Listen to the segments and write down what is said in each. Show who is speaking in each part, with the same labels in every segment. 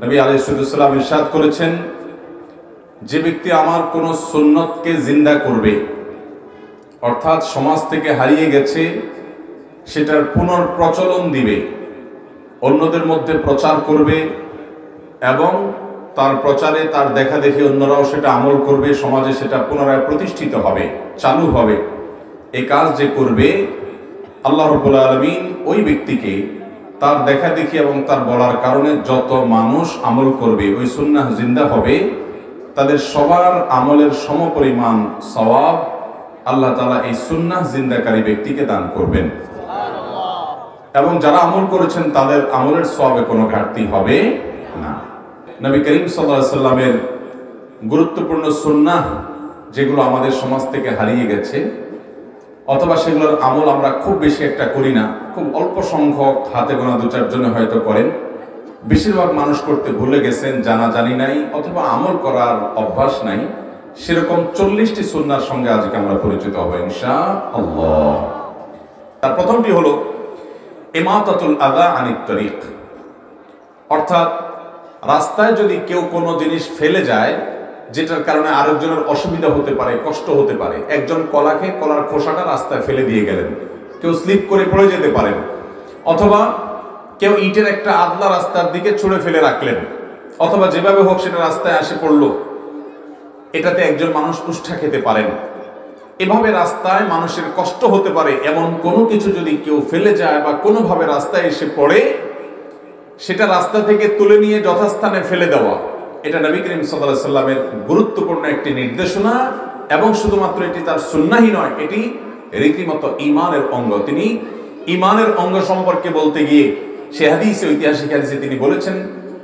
Speaker 1: নবী আলাইহিস সালাম ইরশাদ করেছেন, যে ব্যক্তি আমার কোনো সুন্নতকে জিন্দা করবে, অর্থাৎ সমাজ থেকে হারিয়ে গেছে সেটার পুনর্প্রচলন দিবে, অন্যদের মধ্যে প্রচার করবে এবং তার প্রচারে তার দেখা দেখি অন্যরাও সেটা আমল করবে, সমাজে সেটা পুনরায় প্রতিষ্ঠিত হবে, চালু হবে, এই কাজ যে করবে, আল্লাহ রাব্বুল আলামিন ওই ব্যক্তিকে তার দেখা দেখি এবং তার বলার কারণে যত মানুষ আমল করবে, ওই সুন্নাহ জিন্দা হবে, তাদের সবার আমলের সমপরিমাণ সওয়াব আল্লাহ তাআলা এই সুন্নাহ জিন্দাকারী ব্যক্তিকে দান করবেন। এবং যারা আমল করেছেন তাদের আমলের সওয়াবে কোনো ঘাটতি হবে না। নবী করিম সাল্লাল্লাহু আলাইহি সাল্লামের গুরুত্বপূর্ণ সুন্নাহ যেগুলো আমাদের সমাজ থেকে হারিয়ে গেছে, অথবা সেগুলোর আমল আমরা খুব বেশি একটা করি না, খুব অল্প সংখ্যক হাতে গোনা দু চারজনে হয়তো করেন, বেশিরভাগ মানুষ করতে ভুলে গেছেন, জানি নাই, অথবা আমল করার অভ্যাস নাই, সেরকম 40টি সুন্নাহর সঙ্গে আজকে আমরা পরিচিত হব ইনশাআল্লাহ। তার প্রথমটি হলো ইমাতাতুল আযা আনিত তরিক, অর্থাৎ রাস্তায় যদি কেউ কোনো জিনিস ফেলে যায় যেটার কারণে আরেকজনের অসুবিধা হতে পারে, কষ্ট হতে পারে, একজন কলা খেয়ে কলার খোসাটা রাস্তায় ফেলে দিয়ে গেলেন, কেউ স্লিপ করে পড়ে যেতে পারেন, অথবা কেউ ইটের একটা আদলা রাস্তার দিকে ছুঁড়ে ফেলে রাখলেন, অথবা যেভাবে হোক সেটা রাস্তায় এসে পড়লো, এটাতে একজন মানুষ উষ্ঠা খেতে পারেন। এভাবে রাস্তায় মানুষের কষ্ট হতে পারে এমন কোনো কিছু যদি কেউ ফেলে যায় বা কোনোভাবে রাস্তায় এসে পড়ে, সেটা রাস্তা থেকে তুলে নিয়ে যথাস্থানে ফেলে দেওয়া, এটা নবী করিম সাল্লাল্লাহু আলাইহি সাল্লামের গুরুত্বপূর্ণ একটি নির্দেশনা। এবং শুধুমাত্র এটি তার সুন্নাহই নয়, এটি রীতিমতো ঈমানের অঙ্গ। তিনি ঈমানের অঙ্গ সম্পর্কে বলতে গিয়ে সে হাদিসে, ঐতিহাসিক হাদিসে তিনি বলেছেন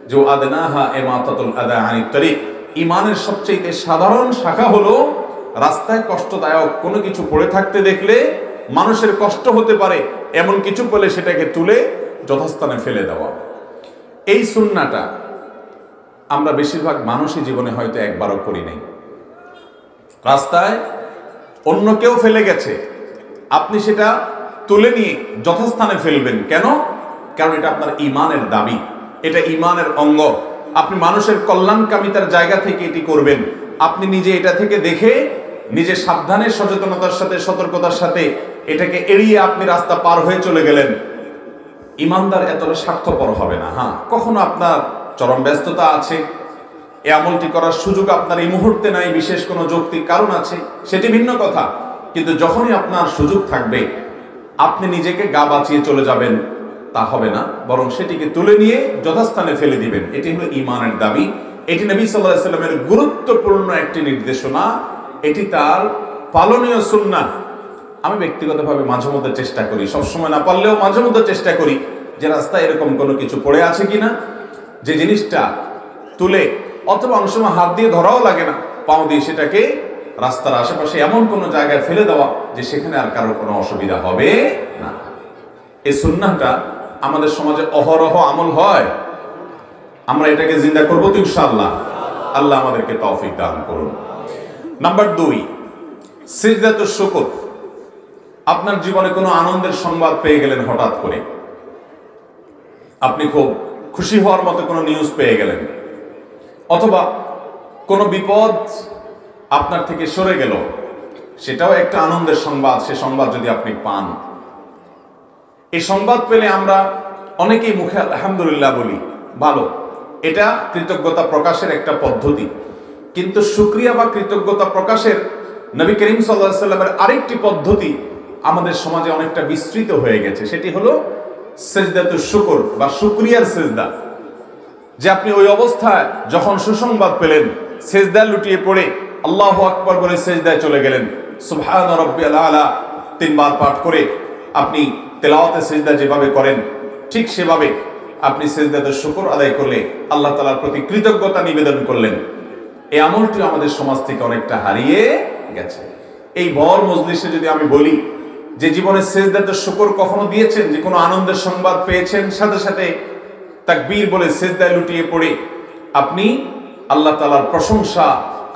Speaker 1: যে আদনাহা ইমাতাতুল আযা আনিত তরিক, ঈমানের সবচেয়ে সাধারণ শাখা হলো রাস্তায় কষ্টদায়ক কোনো কিছু পড়ে থাকতে দেখলে, মানুষের কষ্ট হতে পারে এমন কিছু পেলে সেটাকে তুলে যথাস্থানে ফেলে দেওয়া। এই সুন্নাহটা আমরা বেশিরভাগ মানুষই জীবনে হয়তো একবারও করি নাই। রাস্তায় অন্য কেউ ফেলে গেছে, আপনি সেটা তুলে নিয়ে যথাস্থানে ফেলবেন কেন? কারণ এটা আপনার ঈমানের দাবি, এটা ঈমানের অঙ্গ। আপনি মানুষের কল্যাণকামিতার জায়গা থেকে এটি করবেন। আপনি নিজে এটা থেকে দেখে নিজে সাবধানে, সচেতনতার সাথে, সতর্কতার সাথে এটাকে এড়িয়ে আপনি রাস্তা পার হয়ে চলে গেলেন। ঈমানদার এতটা স্বার্থপর হবে না। হ্যাঁ, কখনো আপনার চরম ব্যস্ততা আছে, এই আমলটি করার সুযোগ আপনার এই মুহূর্তে নাই, বিশেষ কোনো যৌক্তিক কারণ আছে, সেটি ভিন্ন কথা। কিন্তু যখনই আপনার সুযোগ থাকবে আপনি নিজেকে গা বাঁচিয়ে চলে যাবেন, তা হবে না, বরং সেটিকে তুলে নিয়ে যথাস্থানে ফেলে দিবেন। এটি হলো ঈমানের দাবি। এটি নবী সাল্লাল্লাহু আলাইহি সাল্লামের গুরুত্বপূর্ণ একটি নির্দেশনা, এটি তার পালনীয় সুন্নাহ। আমি ব্যক্তিগতভাবে মাঝে মধ্যে চেষ্টা করি, সবসময় না পারলেও মাঝে মধ্যে চেষ্টা করি যে রাস্তায় এরকম কোনো কিছু পড়ে আছে কিনা, যে জিনিসটা তুলে, অথবা অনেক সময় হাত দিয়ে ধরাও লাগে না, পাও দিয়ে সেটাকে রাস্তার আশেপাশে এমন কোনো জায়গায় ফেলে দেওয়া যে সেখানে আর কারোর কোনো অসুবিধা হবে না। এই সুন্নাহটা আমাদের সমাজে অহরহ আমল হয়, আমরা এটাকে জিন্দা করবো তো ইনশাআল্লাহ। আল্লাহ আমাদেরকে তৌফিক দান করুন। নাম্বার 2, সিজদাতুশ শুকর। আপনার জীবনে কোনো আনন্দের সংবাদ পেয়ে গেলেন, হঠাৎ করে আপনি খুব খুশি হওয়ার মতো কোনো নিউজ পেয়ে গেলেন, অথবা কোনো বিপদ আপনার থেকে সরে গেল, সেটাও একটা আনন্দের সংবাদ। সে সংবাদ যদি আপনি পান, এই সংবাদ পেলে আমরা অনেকেই মুখে আলহামদুলিল্লাহ বলি, ভালো, এটা কৃতজ্ঞতা প্রকাশের একটা পদ্ধতি। কিন্তু শুকরিয়া বা কৃতজ্ঞতা প্রকাশের নবী করিম সাল্লাল্লাহু আলাইহি সাল্লামের আরেকটি পদ্ধতি আমাদের সমাজে অনেকটা বিস্তৃত হয়ে গেছে, সেটি হলো সিজদাতুশ শুকর বা শুকরিয়ার সিজদা। যে আপনি ওই অবস্থায় যখন সুসংবাদ পেলেন, সিজদায় লুটিয়ে পড়ে আল্লাহু আকবার বলে সিজদায় চলে গেলেন, সুবহান রাব্বিয়াল আলা 3 বার পাঠ করে আপনি তেলাওয়াতে সিজদা যেভাবে করেন ঠিক সেভাবে আপনি সিজদাতুশ শুকর আদায় করলে আল্লাহ তাআলার প্রতি কৃতজ্ঞতা নিবেদন করলেন। এই আমলটি আমাদের সমাজ থেকে অনেকটা হারিয়ে গেছে। এই ভর মজলিসে যদি আমি বলি যে জীবনে সিজদাতুশ শুকর কখনো দিয়েছেন, যে কোনো আনন্দের সংবাদ পেয়েছেন, সাথে সাথে তাকবীর বলে সিজদায় লুটিয়ে পড়ে আপনি আল্লাহ তাআলার প্রশংসা,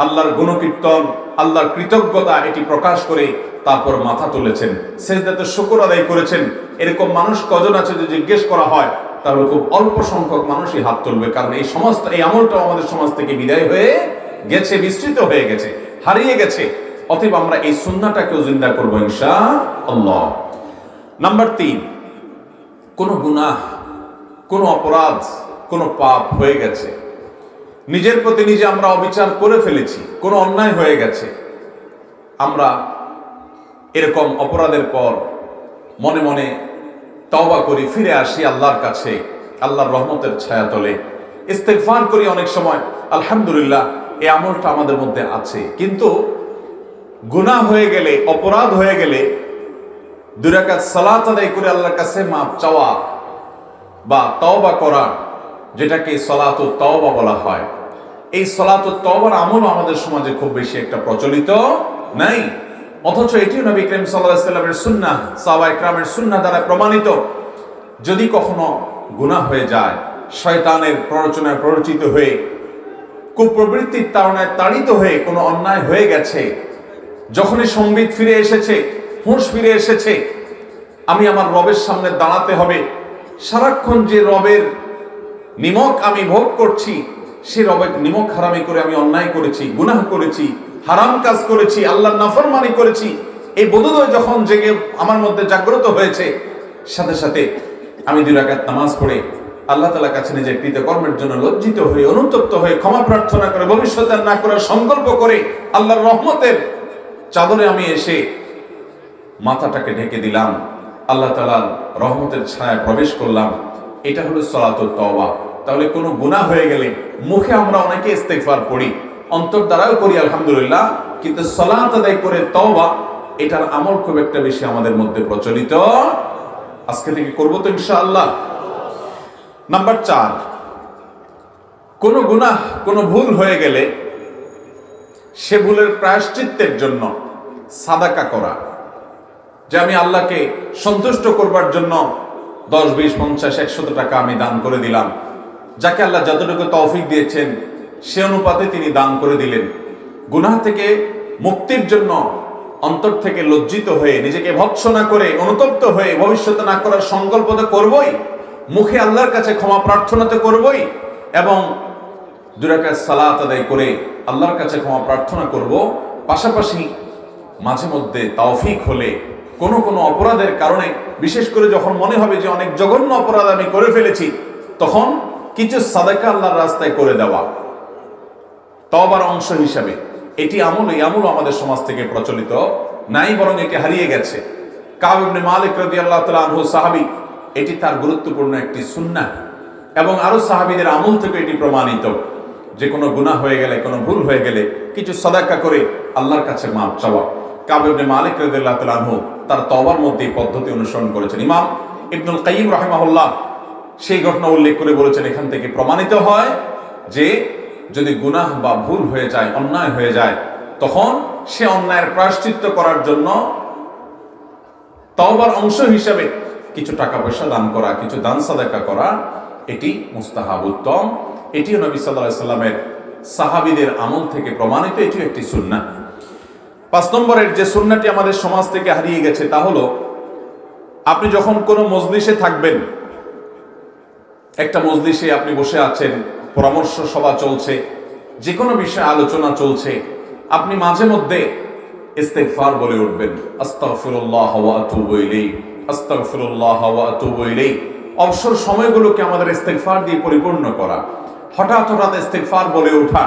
Speaker 1: আল্লাহর গুণকীর্তন, আল্লাহর কৃতজ্ঞতা এটি প্রকাশ করে তারপর মাথা তুলেছেন, সিজদাতুশ শুকর আদায় করেছেন, এরকম মানুষ কজন আছে যে জিজ্ঞেস করা হয় তাহলে খুব অল্প সংখ্যক মানুষই হাত তুলবে, কারণ এই আমলটাও আমাদের সমাজ থেকে বিদায় হয়ে গেছে, বিস্তৃত হয়ে গেছে, হারিয়ে গেছে। অতএব আমরা এই সুন্নাহটাকেও জিন্দা করবো ইনশাআল্লাহ। নাম্বার 3, কোন গুনাহ, কোন অপরাধ, কোন পাপ হয়ে গেছে, নিজের প্রতি নিজে আমরা অবিচার করে ফেলেছি, কোন অন্যায় হয়ে গেছে, আমরা এরকম অপরাধের পর মনে মনে তওবা করি, ফিরে আসি আল্লাহর কাছে, আল্লাহর রহমতের ছায়াতলে ইস্তেগফার করি অনেক সময়, আলহামদুলিল্লাহ এই আমলটা আমাদের মধ্যে আছে। কিন্তু গুনাহ হয়ে গেলে, অপরাধ হয়ে গেলে 2 রাকাত সালাত আদায় করে আল্লাহর কাছে মাপ চাওয়া বা তওবা করা, যেটাকে সালাতুত তওবা বলা হয়, এই সালাতুত তওবার আমল আমাদের সমাজে খুব বেশি একটা প্রচলিত নাই। অথচ এটিও নবী করিম সাল্লাল্লাহু আলাইহি ওয়াসাল্লামের সুন্নাহ, সাহাবায়ে কেরামের সুন্নাহ দ্বারা প্রমাণিত। যদি কখনো গুনাহ হয়ে যায়, শয়তানের প্ররোচনায় প্ররোচিত হয়ে, কুপ্রবৃত্তির তাড়নায় তাড়িত হয়ে কোনো অন্যায় হয়ে গেছে, যখনই সম্বিত ফিরে এসেছে, হুঁশ ফিরে এসেছে, আমি আমার রবের সামনে দাঁড়াতে হবে, সারাক্ষণ যে রবের নিমক আমি ভোগ করছি, সে রবের নিমক হারামি করে আমি অন্যায় করেছি, গুনাহ করেছি, হারাম কাজ করেছি, আল্লাহর নাফরমানি করেছি, এই বোধোদয় যখন জেগে আমার মধ্যে জাগ্রত হয়েছে, সাথে সাথে আমি 2 রাকাত নামাজ পড়ে আল্লাহ তাআলার কাছে নিজের কৃতকর্মের জন্য লজ্জিত হয়ে, অনুতপ্ত হয়ে, ক্ষমা প্রার্থনা করে, ভবিষ্যতে না করার সংকল্প করে আল্লাহর রহমতের চাদরে আমি এসে মাথাটাকে ঢেকে দিলাম, আল্লাহ তাআলার রহমতের ছায়ায় প্রবেশ করলাম। এটা হলো সালাতুত তওবা। তাহলে কোনো গুনাহ হয়ে গেলে মুখে আমরা অনেকে ইস্তেগফার পড়ি, অন্তর দ্বারাও করি আলহামদুলিল্লাহ, কিন্তু সালাত আদায় করে তওবা, এটার আমল খুব একটা বেশি আমাদের মধ্যে প্রচলিত। আজকে থেকে করব তো ইনশাআল্লাহ। নাম্বার 4, কোন গুনাহ, কোন ভুল হয়ে গেলে সে ভুলের প্রায়শ্চিত্তের জন্য সাদাকা করা, যে আমি আল্লাহকে সন্তুষ্ট করবার জন্য 10, 20, 50, 100 টাকা আমি দান করে দিলাম, যাকে আল্লাহ যতটুকু তৌফিক দিয়েছেন সে অনুপাতে তিনি দান করে দিলেন। গুনাহ থেকে মুক্তির জন্য অন্তর থেকে লজ্জিত হয়ে, নিজেকে ভৎসনা করে, অনুতপ্ত হয়ে, ভবিষ্যতে না করার সংকল্প তো করবই, মুখে আল্লাহর কাছে ক্ষমা প্রার্থনা তো করবই, এবং 2 রাকাত সালাত আদায় করে আল্লাহর কাছে ক্ষমা প্রার্থনা করব। পাশাপাশি মাঝে মধ্যে তৌফিক হলে কোনো কোনো অপরাধের কারণে, বিশেষ করে যখন মনে হবে যে অনেক জঘন্য অপরাধ আমি করে ফেলেছি, তখন কিছু সাদাকা আল্লাহর রাস্তায় করে দেওয়া তওবার অংশ হিসাবে। এটি এই আমল আমাদের সমাজ থেকে প্রচলিত নাই, বরং এটি হারিয়ে গেছে। কাব ইবনে মালিক রাদিয়াল্লাহু তাআলা আনহু সাহাবী, এটি তার গুরুত্বপূর্ণ একটি সুন্নাহ, এবং আরো সাহাবীদের আমল থেকে এটি প্রমাণিত যে কোনো গুনাহ হয়ে গেলে, কোনো ভুল হয়ে গেলে কিছু সাদাকা করে আল্লাহর কাছে মাপ চাওয়া। কাব ইবনে মালিক রাদিয়াল্লাহু তাআলা আনহু তার তওবার মধ্যে এই পদ্ধতি অনুসরণ করেছেন। ইমাম ইবনুল কাইয়িম রাহিমাহুল্লাহ সেই ঘটনা উল্লেখ করে বলেছেন, এখান থেকে প্রমাণিত হয় যে যদি গুনাহ বা ভুল হয়ে যায়, অন্যায় হয়ে যায়, তখন সে অন্যায়ের প্রায়শ্চিত্ত করার জন্য তওবার অংশ হিসাবে কিছু টাকা পয়সা দান করা, কিছু দান সাদাকা করা, এটি মুস্তাহাব, উত্তম। এটিও নবী সাল্লাল্লাহু আলাইহি সাল্লামের সাহাবীদের আমল থেকে প্রমাণিত, এটিও একটি সুন্নাহ। 5 নম্বরের যে সুন্নাহটি আমাদের সমাজ থেকে হারিয়ে গেছে, তা হলো আপনি যখন কোনো মজলিসে থাকবেন, একটা মজলিসে আপনি বসে আছেন, পরামর্শ সভা চলছে, যে কোনো বিষয়ে আলোচনা চলছে, আপনি মাঝে মধ্যে ইস্তেগফার বলে উঠবেন, আস্তাগফিরুল্লাহ ওয়া আতুবু ইলাইহি, আস্তাগফিরুল্লাহ ওয়া আতুবু ইলাইহি। অবসর সময়গুলোকে আমাদের ইস্তেগফার দিয়ে পরিপূর্ণ করা, হঠাৎ হঠাৎ ইস্তেগফার বলে ওঠা,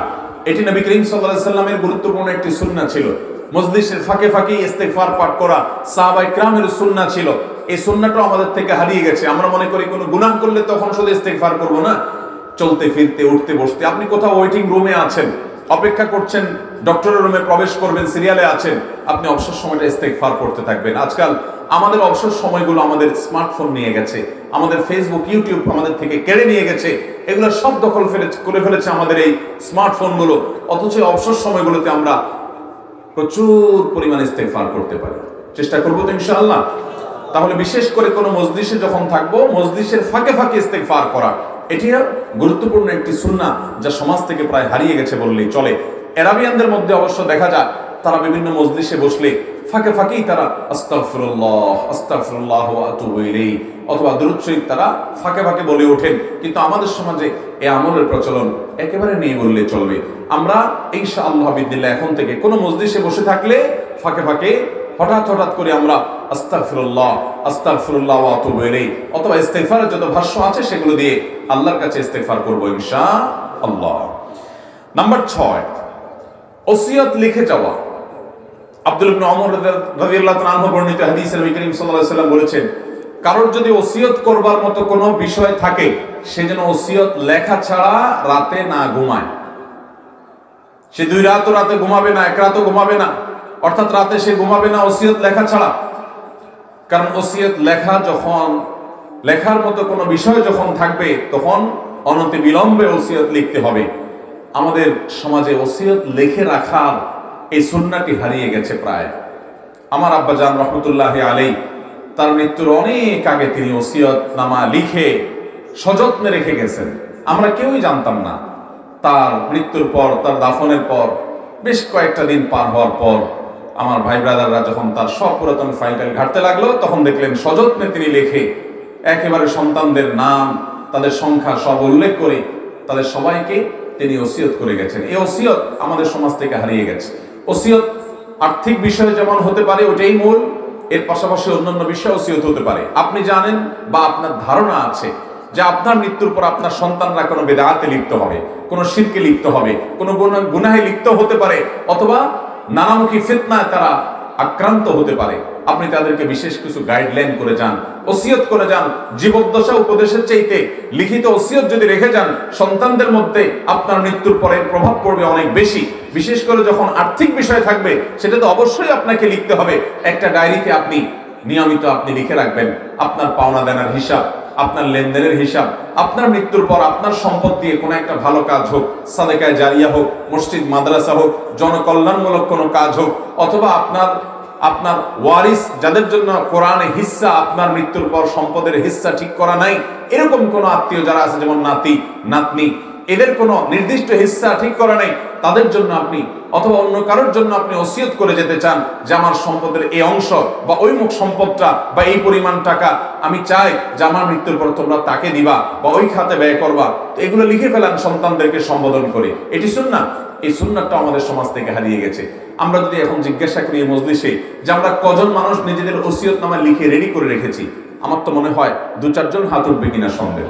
Speaker 1: এটি নবী করিম সাল্লাল্লাহু আলাইহি সাল্লামের গুরুত্বপূর্ণ একটি সুন্নাহ ছিল। মজলিসের ফাঁকে ফাঁকে ইস্তেগফার পাঠ করা সাহাবায়ে কেরামের সুন্নাহ ছিল। এই সুন্নাহটা আমাদের থেকে হারিয়ে গেছে। আমরা মনে করি কোনো গুনাহ করলে তখন শুধু ইস্তেগফার করব না, চলতে ফিরতে, উঠতে বসতে, আপনি কোথাও ওয়েটিং রুমে আছেন, অপেক্ষা করছেন, ডক্টরের রুমে প্রবেশ করবেন, সিরিয়ালে আছেন, আপনি অবসর সময়টা ইস্তেগফার করতে থাকবেন। আজকাল আমাদের অবসর সময়গুলো আমাদের স্মার্টফোন নিয়ে গেছে, আমাদের ফেসবুক, ইউটিউব আমাদের থেকে কেড়ে নিয়ে গেছে, এগুলো সব দখল করে ফেলেছে আমাদের এই স্মার্টফোনগুলো। অথচ অবসর সময়গুলোতে আমরা প্রচুর পরিমাণে ইস্তেগফার করতে পারি। চেষ্টা করবো তো ইনশাআল্লাহ। তাহলে বিশেষ করে কোনো মজলিসে যখন থাকবো, মজলিসের ফাঁকে ফাঁকে ইস্তেগফার করা, এটি গুরুত্বপূর্ণ একটি সুন্নাহ, যা সমাজ থেকে প্রায় হারিয়ে গেছে বললেই চলে। আরাবিয়ানদের মধ্যে অবশ্য দেখা যায়, তারা বিভিন্ন মজলিসে বসলে ফাঁকে ফাঁকেই তারা আস্তাগফিরুল্লাহ আস্তাগফিরুল্লাহ ওয়া আতুবু ইলাইহি অথবা দুরূদ শরীফ তারা ফাঁকে ফাঁকে বলে ওঠেন। কিন্তু আমাদের সমাজে এই আমলের প্রচলন একেবারে নেই বললে চলবে। আমরা ইনশাআল্লাহ বিদিল্লাহ এখন থেকে কোনো মজলিসে বসে থাকলে ফাঁকে ফাঁকে হঠাৎ করে আমরা আস্তাগফিরুল্লাহ আস্তাগফিরুল্লাহ ওয়া আতুবু ইলাইহি অথবা ইস্তিগফারের যত ভাষ্য আছে সেগুলো দিয়ে আল্লাহর কাছে ইস্তিগফার করব ইনশাআল্লাহ। নাম্বার 6, ওসিয়ত লিখে যাওয়া। আব্দুল্লাহ ইবনে ওমর রাদিয়াল্লাহু তাআলা আনহু বর্ণিত হাদিসে নবী করিম সাল্লাল্লাহু আলাইহি ওয়াসাল্লাম বলেছেন, কারোর যদি ওসিয়ত করবার মতো কোনো বিষয় থাকে সে যেন ওসিয়ত লেখা ছাড়া রাতে না ঘুমায়। সে 2 রাতও রাতে ঘুমাবে না, 1 রাতও ঘুমাবে না, অর্থাৎ রাতে সে ঘুমাবে না ওসিয়ত লেখা ছাড়া। কারণ ওসিয়ত লেখা যখন লেখার মতো কোনো বিষয় যখন থাকবে তখন অনতি বিলম্বে ওসিয়ত লিখতে হবে। আমাদের সমাজে ওসিয়ত লিখে রাখার এই সুন্নাহটি হারিয়ে গেছে প্রায়। আমার আব্বাজান রহমতুল্লাহি আলাইহি তার মৃত্যুর অনেক আগে তিনি ওসিয়ত নামা লিখে সযত্নে রেখে গেছেন। আমরা কেউই জানতাম না। তার মৃত্যুর পর, তার দাফনের পর বেশ কয়েকটা দিন পার হওয়ার পর আমার ভাই ব্রাদাররা যখন তার সব পুরাতন ফাইল ঘাটতে লাগলো তখন দেখলেন সযত্নে তিনি লিখে একেবারে সন্তানদের নাম, তাদের সংখ্যা সব উল্লেখ করে তাদের সবাইকে তিনি ওসিয়ত করে গেছেন। এই ওসিয়ত আমাদের সমাজ থেকে হারিয়ে গেছে। ওসিয়ত আর্থিক বিষয়ে যেমন হতে পারে ওটাই মূল, এর পাশাপাশি অন্যান্য বিষয় ওসিয়ত হতে পারে। আপনি জানেন বা আপনার ধারণা আছে যে আপনার মৃত্যুর পর আপনার সন্তানরা কোনো বেদাতে লিপ্ত হবে, কোনো শিরকে লিপ্ত হবে, কোনো গুনাহে লিপ্ত হতে পারে অথবা নানামুখী ফিতনায় তারা আক্রান্ত হতে পারে। আপনি তাদেরকে বিশেষ কিছু গাইডলাইন করে যান, ওসিয়ত করে যান। জীবদ্দশা উপদেশের চাইতে লিখিত ওসিয়ত যদি রেখে যান সন্তানদের মধ্যে আপনার মৃত্যুর পরে প্রভাব পড়বে অনেক বেশি। বিশেষ করে যখন আর্থিক বিষয় থাকবে সেটা তো অবশ্যই আপনাকে লিখতে হবে। একটা ডায়েরিতে আপনি নিয়মিত আপনি লিখে রাখবেন আপনার পাওনা দেনার হিসাব, আপনার লেনদেনের হিসাব, আপনার মৃত্যুর পর আপনার সম্পদ দিয়ে কোনো একটা ভালো কাজ হোক, সাদেকায়ে জারিয়া হোক, মসজিদ মাদ্রাসা হোক, জনকল্যাণমূলক কোনো কাজ হোক, অথবা আপনার ওয়ারিস যাদের জন্য কোরআনে হিস্সা, আপনার মৃত্যুর পর সম্পদের হিস্সা ঠিক করা নাই এরকম কোনো আত্মীয় যারা আছে যেমন নাতি নাতনি, এদের কোনো নির্দিষ্ট হিস্সা ঠিক করা নেই, তাদের জন্য আপনি অথবা অন্য কারোর জন্য আপনি ওসিয়ত করে যেতে চান যে আমার সম্পদের এই অংশ বা ওই মুখ সম্পদটা বা এই পরিমাণ টাকা আমি চাই যে আমার মৃত্যুর পর তোমরা তাকে দিবা বা ওই খাতে ব্যয় করবা। তো এগুলো লিখে ফেলান সন্তানদেরকে সম্বোধন করে। এটি সুন্নাহ। এই সুন্নাহটা আমাদের সমাজ থেকে হারিয়ে গেছে। আমরা যদি এখন জিজ্ঞাসা করি এই মজলিসে যে আমরা কজন মানুষ নিজেদের ওসিয়তনামা লিখে রেডি করে রেখেছি, আমার তো মনে হয় 2-4 জন হাত উঠবে কিনা সন্দেহ।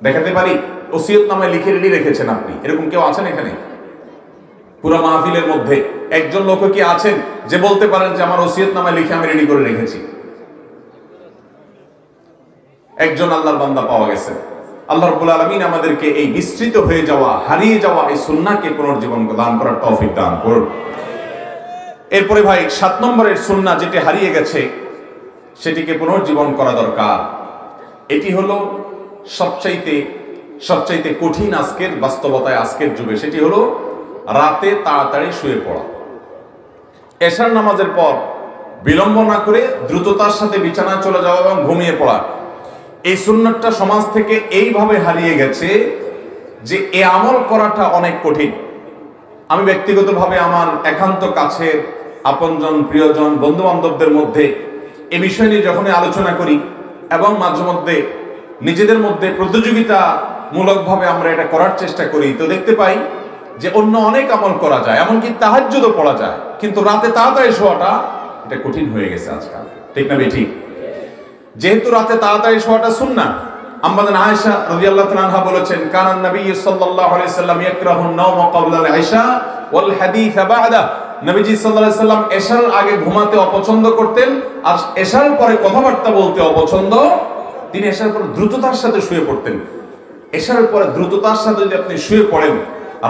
Speaker 1: দেখাতে পারি ওসিয়তনামায় লিখে রেডি রেখেছেন আপনি? এরকম কেউ আছেন এখানে? পুরো মাহফিলের মধ্যে একজন লোক কি আছেন যে বলতে পারেন যে আমার ওসিয়তনামায় লিখে আমি রেডি করে রেখেছি? একজন আল্লাহর বান্দা পাওয়া গেছে। আল্লাহ রাব্বুল আলামিন আমাদেরকে এই বিস্তৃত হয়ে যাওয়া, হারিয়ে যাওয়া এই সুন্নাহকে পুনর্জীবন দান করার তৌফিক দান করুন। এরপরে ভাই 7 নম্বরের সুন্নাহ যেটি হারিয়ে গেছে সেটিকে পুনর্জীবন করা দরকার। এটি হলো সবচাইতে কঠিন আজকের বাস্তবতায়, আজকের যুগে। সেটি হলো রাতে তাড়াতাড়ি শুয়ে পড়া। এশার নামাজের পর বিলম্ব না করে দ্রুততার সাথে বিছানায় চলে যাওয়া এবং ঘুমিয়ে পড়া। এই সুন্নাতটা সমাজ থেকে এইভাবে হারিয়ে গেছে যে এ আমল করাটা অনেক কঠিন। আমি ব্যক্তিগতভাবে আমার একান্ত কাছের আপনজন, প্রিয়জন, বন্ধু বান্ধবদের মধ্যে এ বিষয় নিয়ে যখনই আলোচনা করি এবং মাঝে মধ্যে নিজেদের মধ্যে প্রতিযোগিতামূলকভাবে আমরা এটা করার চেষ্টা করি, তো দেখতে পাই যে অন্য অনেক আমল করা যায়, এমনকি তাহাজ্জুদও পড়া যায়, কিন্তু রাতে তাড়াতাড়ি শোয়াটা এটা কঠিন হয়ে গেছে আজকাল। ঠিক না ঠিক? যেহেতু রাতে তাড়াতাড়ি শোয়াটা সুন্নাহ, আম্মাজান আয়েশা রাদিয়াল্লাহু তাআলা আনহা বলেছেন, কানান নবী সাল্লাল্লাহু আলাইহি সাল্লাম ইয়াকরাহুন নাওম ক্বাবলা আল-ইশা ওয়াল হাদিস বা'দা। নবীজি সাল্লাল্লাহু আলাইহি সাল্লাম এশার আগে ঘুমাতে অপছন্দ করতেন আর এশার পরে কথাবার্তা বলতে অপছন্দ। তিনি এশার পরে দ্রুততার সাথে শুয়ে পড়তেন। এশার পরে দ্রুততার সাথে যদি আপনি শুয়ে পড়েন,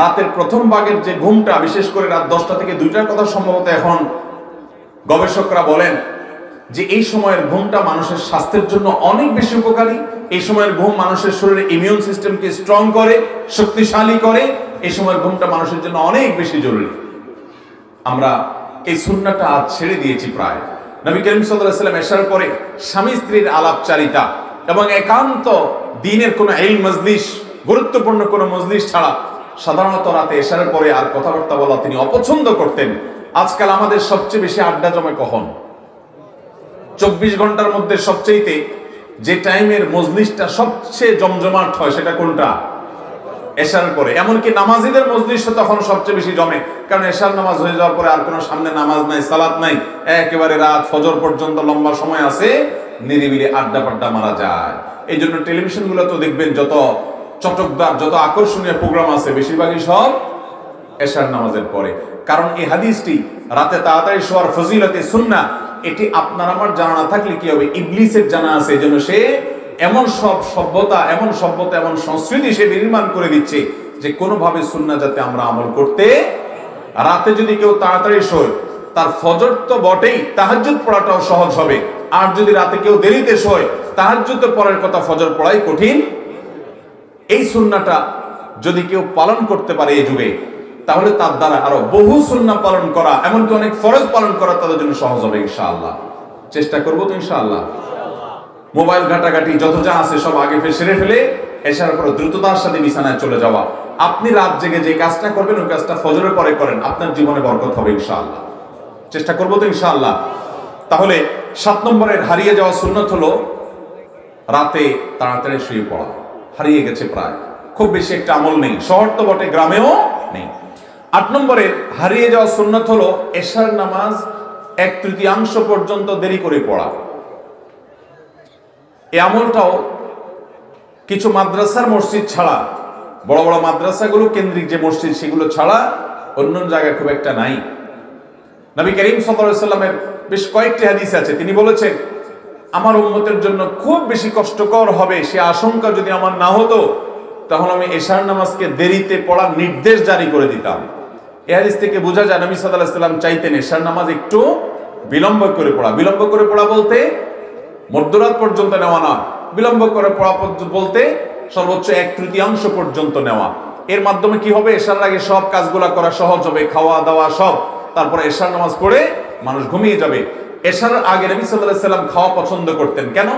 Speaker 1: রাতের প্রথম ভাগের যে ঘুমটা, বিশেষ করে রাত 10টা থেকে 2টার কথা সম্ভবত এখন গবেষকরা বলেন যে এই সময়ের ঘুমটা মানুষের স্বাস্থ্যের জন্য অনেক বেশি উপকারী। এই সময়ের ঘুম মানুষের শরীরে ইমিউন সিস্টেমকে স্ট্রং করে, শক্তিশালী করে। এই সময়ের ঘুমটা মানুষের জন্য অনেক বেশি জরুরি। আমরা এই সুন্নাহটা আজ ছেড়ে দিয়েছি প্রায়। নবী করিম সাল্লাল্লাহু আলাইহি ওয়াসাল্লাম এশার পরে স্বামী স্ত্রীর আলাপচারিতা এবং একান্ত দ্বীনের কোনো ইলম মজলিস, গুরুত্বপূর্ণ কোনো মজলিস ছাড়া সাধারণত রাতে এশারের পরে আর কথাবার্তা বলা তিনি অপছন্দ করতেন। আজকাল আমাদের সবচেয়ে বেশি আড্ডা জমে কখন? 24 ঘন্টার মধ্যে সবচেয়ে যে টাইমের মজলিসটা সবচেয়ে জমজমাট হয় সেটা কোনটা? এশার পরে। এমনকি নামাজিদের মজলিসও তখন সবচেয়ে বেশি জমে, কারণ এশার নামাজ হয়ে যাওয়ার পরে আর কোনো সামনে নামাজ নাই, সালাত নাই, একেবারে রাত ফজর পর্যন্ত লম্বা সময় আছে, নিরিবিলি আড্ডা পাড্ডা মারা যায়। এই জন্য টেলিভিশনগুলো তো দেখবেন যত চটকদার, যত আকর্ষণীয় প্রোগ্রাম আছে বেশিরভাগই সব এশার নামাজের পরে। কারণ এই হাদিসটি রাতে তাড়াতাড়ি শোয়ার ফজিলতে সুন্নাহ, এটি আপনার আমার জানা না থাকলে কি হবে? ইবলিসের জানা আছে, এই জন্য সে এমন সভ্যতা, এমন সংস্কৃতি সে নির্মাণ করে দিচ্ছে যে কোনোভাবে সুন্নাহ যাতে আমরা আমল করতে। রাতে যদি কেউ তাড়াতাড়ি শোয়, তার ফজর তো বটেই, তাহাজ্জুদ পড়াটাও সহজ হবে। আর যদি রাতে কেউ দেরিতে শোয়, তাহাজ্জুদ পড়ার কথা, ফজর পড়াই কঠিন। এই সুন্নাহটা যদি কেউ পালন করতে পারে এই যুগে, তাহলে তার দ্বারা আরো বহু সুন্নাহ পালন করা, এমনকি অনেক ফরজ পালন করা তাদের জন্য সহজ হবে ইনশাআল্লাহ। চেষ্টা করবো তো ইনশাআল্লাহ। মোবাইল ঘাটাঘাটি যত যা আছে সব আগে সেরে ফেলে এশার পর দ্রুততার সাথে বিছানায় চলে যাওয়া। আপনি রাত জেগে যে কাজটা করবেন ওই কাজটা ফজরের পরে করেন, আপনার জীবনে বরকত হবে ইনশাআল্লাহ। চেষ্টা করবো তো ইনশাআল্লাহ। তাহলে 7 নম্বরের হারিয়ে যাওয়া সুন্নত হলো রাতে তাড়াতাড়ি শুয়ে পড়া। হারিয়ে গেছে প্রায়, খুব বেশি একটা আমল নেই, শহর তো বটে, গ্রামেও নেই। 8 নম্বরের হারিয়ে যাওয়া সুন্নত হলো এশার নামাজ 1/3 পর্যন্ত দেরি করে পড়া। এই আমলটাও কিছু মাদ্রাসার মসজিদ ছাড়া, বড় বড় মাদ্রাসাগুলো কেন্দ্রিক যে মসজিদ সেগুলো ছাড়া অন্য জায়গায় খুব একটা নাই। নবী করিম সাল্লাল্লাহু আলাইহি ওয়াসাল্লামের বেশ কয়েকটি হাদিস আছে, তিনি বলেছেন আমার উম্মতের জন্য খুব বেশি কষ্টকর হবে, সে আশঙ্কা যদি আমার না হতো তাহলে আমি এশার নামাজকে দেরিতে পড়ার নির্দেশ জারি করে দিতাম। এই হাদিস থেকে বোঝা যায় নবী সাল্লাল্লাহু আলাইহি ওয়াসাল্লাম চাইতেন এশার নামাজ একটু বিলম্ব করে পড়া। বিলম্ব করে পড়া বলতে মধ্যরাত পর্যন্ত নেওয়া না, বিলম্ব করে পড়া বলতে সর্বোচ্চ 1/3 পর্যন্ত নেওয়া। এর মাধ্যমে কি হবে? এশার আগে সব কাজগুলা করা সহজ হবে, খাওয়া দাওয়া সব। তারপরে এশার নামাজ পড়ে মানুষ ঘুমিয়ে যাবে। এশার আগে নবী সাল্লাল্লাহু আলাইহি ওয়াসাল্লাম খাওয়া পছন্দ করতেন। কেন?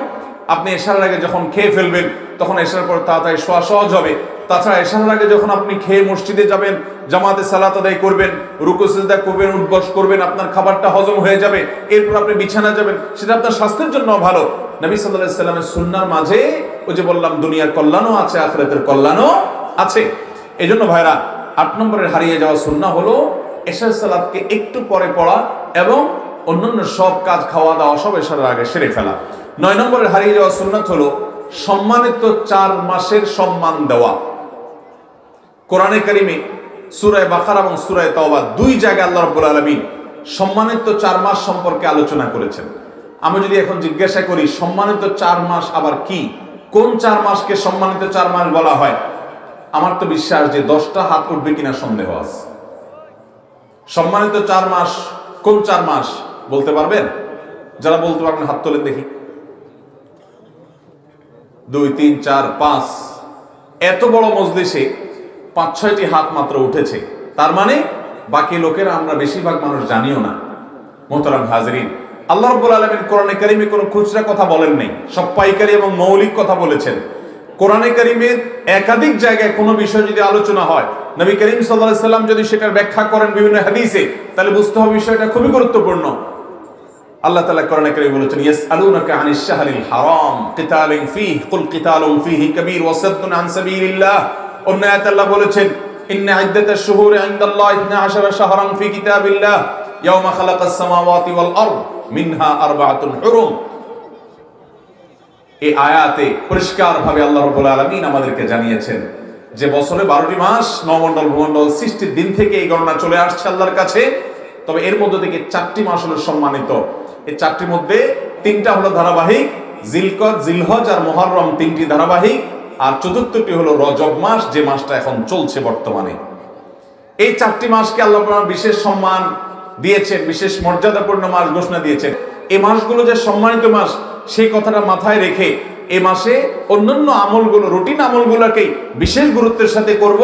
Speaker 1: আপনি এশার আগে যখন খেয়ে ফেলবেন তখন এশার পর তাড়াতাড়ি শোয়া সহজ হবে। তাছাড়া এশার আগে যখন আপনি খেয়ে মসজিদে যাবেন, জামাতে সালাত আদায় করবেন, রুকু সিজদা করবেন, উঠবস করবেন, আপনার খাবারটা হজম হয়ে যাবে, এরপর আপনি বিছানা যাবেন, সেটা আপনার স্বাস্থ্যের জন্য ভালো। নবী সাল্লাল্লাহু আলাইহি ওয়াসাল্লামের সুন্নাহর মাঝে ওই যে বললাম দুনিয়ার কল্যাণও আছে, আখিরাতের কল্যাণও আছে। এজন্য ভাইরা 8 নম্বরের হারিয়ে যাওয়া সুন্নাহ হলো এশার সালাতকে একটু পরে পড়া এবং অন্যান্য সব কাজ, খাওয়া দাওয়া সব এশার আগে সেরে ফেলা। 9 নম্বরের হারিয়ে যাওয়া সুন্নাত হলো সম্মানিত 4 মাসের সম্মান দেওয়া। কোরআনে কারিমে সূরা বাকারা এবং সূরা তাওবা 2 জায়গায় আল্লাহ রাব্বুল আলামিন সম্মানিত 4 মাস সম্পর্কে আলোচনা করেছেন। আমি যদি এখন জিজ্ঞাসা করি সম্মানিত 4 মাস আবার কি, কোন 4 মাসকে সম্মানিত 4 মাস বলা হয়, আমার তো বিশ্বাস যে 10টা হাত উঠবে কিনা সন্দেহ আছে। সম্মানিত 4 মাস কোন 4 মাস বলতে পারবেন? যারা বলতে পারবেন হাত তোলেন দেখি। 2, 3, 4, 5। এত বড় মজলিসে 5-6টি হাত মাত্র উঠেছে, তার মানে বাকি লোকেরা আমরা বেশিরভাগ মানুষ জানিও না। মোহতারাম হাজরিন, আল্লাহ রাব্বুল আলামিন কোরআনে কারিমে কোনো খুচরা কথা বলেন নাই, সব পাইকারি এবং মৌলিক কথা বলেছেন। কোরআনে কারিমে একাধিক জায়গায় কোনো বিষয় যদি আলোচনা হয়, নবী করিম সাল্লাল্লাহু আলাইহি সাল্লাম যদি সেটার ব্যাখ্যা করেন বিভিন্ন হাদিসে, তাহলে বুঝতে হবে বিষয়টা খুবই গুরুত্বপূর্ণ। আল্লাহ তাআলা কোরআনে কারিমে বলেছেন ইয়াসআলুনাকা আনিশ শাহরিল হারাম কিতালিন ফীহি কুল কিতালুন ফীহি কাবীর ওয়া সাদ্দুন আন সাবিলিল্লাহ। অন্য আয়াতে আল্লাহ বলেছেন ইন্না ইদ্দাতাশ শুহুরি ইনদাল্লাহি 12 শাহরান ফী কিতাবিল্লাহ ইয়াওমা খালাকাস সামাওয়াতি ওয়াল আরদ মিনহা আরবাআতুন হুরুম। এই আয়াতে পরিষ্কারভাবে আল্লাহ রাব্বুল আলামিন আমাদেরকে জানিয়েছেন যে বছরে 12টি মাস, নবমণ্ডল ভূমণ্ডল সৃষ্টির দিন থেকে এই গণনা চলে আসছে আল্লাহর কাছে। তবে এর মধ্যে থেকে 4টি মাস হলো সম্মানিত। এই 4টির মধ্যে 3টা হলো ধারাবাহিক, জিলকদ, জিলহজ আর মুহররম 3টি ধারাবাহিক, আর 4র্থটি হলো রজব মাস, যে মাসটা এখন চলছে বর্তমানে। এই 4টি মাসকে আল্লাহ বিশেষ সম্মান দিয়েছেন, বিশেষ মর্যাদাপূর্ণ মাস ঘোষণা দিয়েছেন। এই মাসগুলো যে সম্মানিত মাস সেই কথাটা মাথায় রেখে এই মাসে অন্যান্য আমলগুলো, রুটিন আমলগুলোকে বিশেষ গুরুত্বের সাথে করব,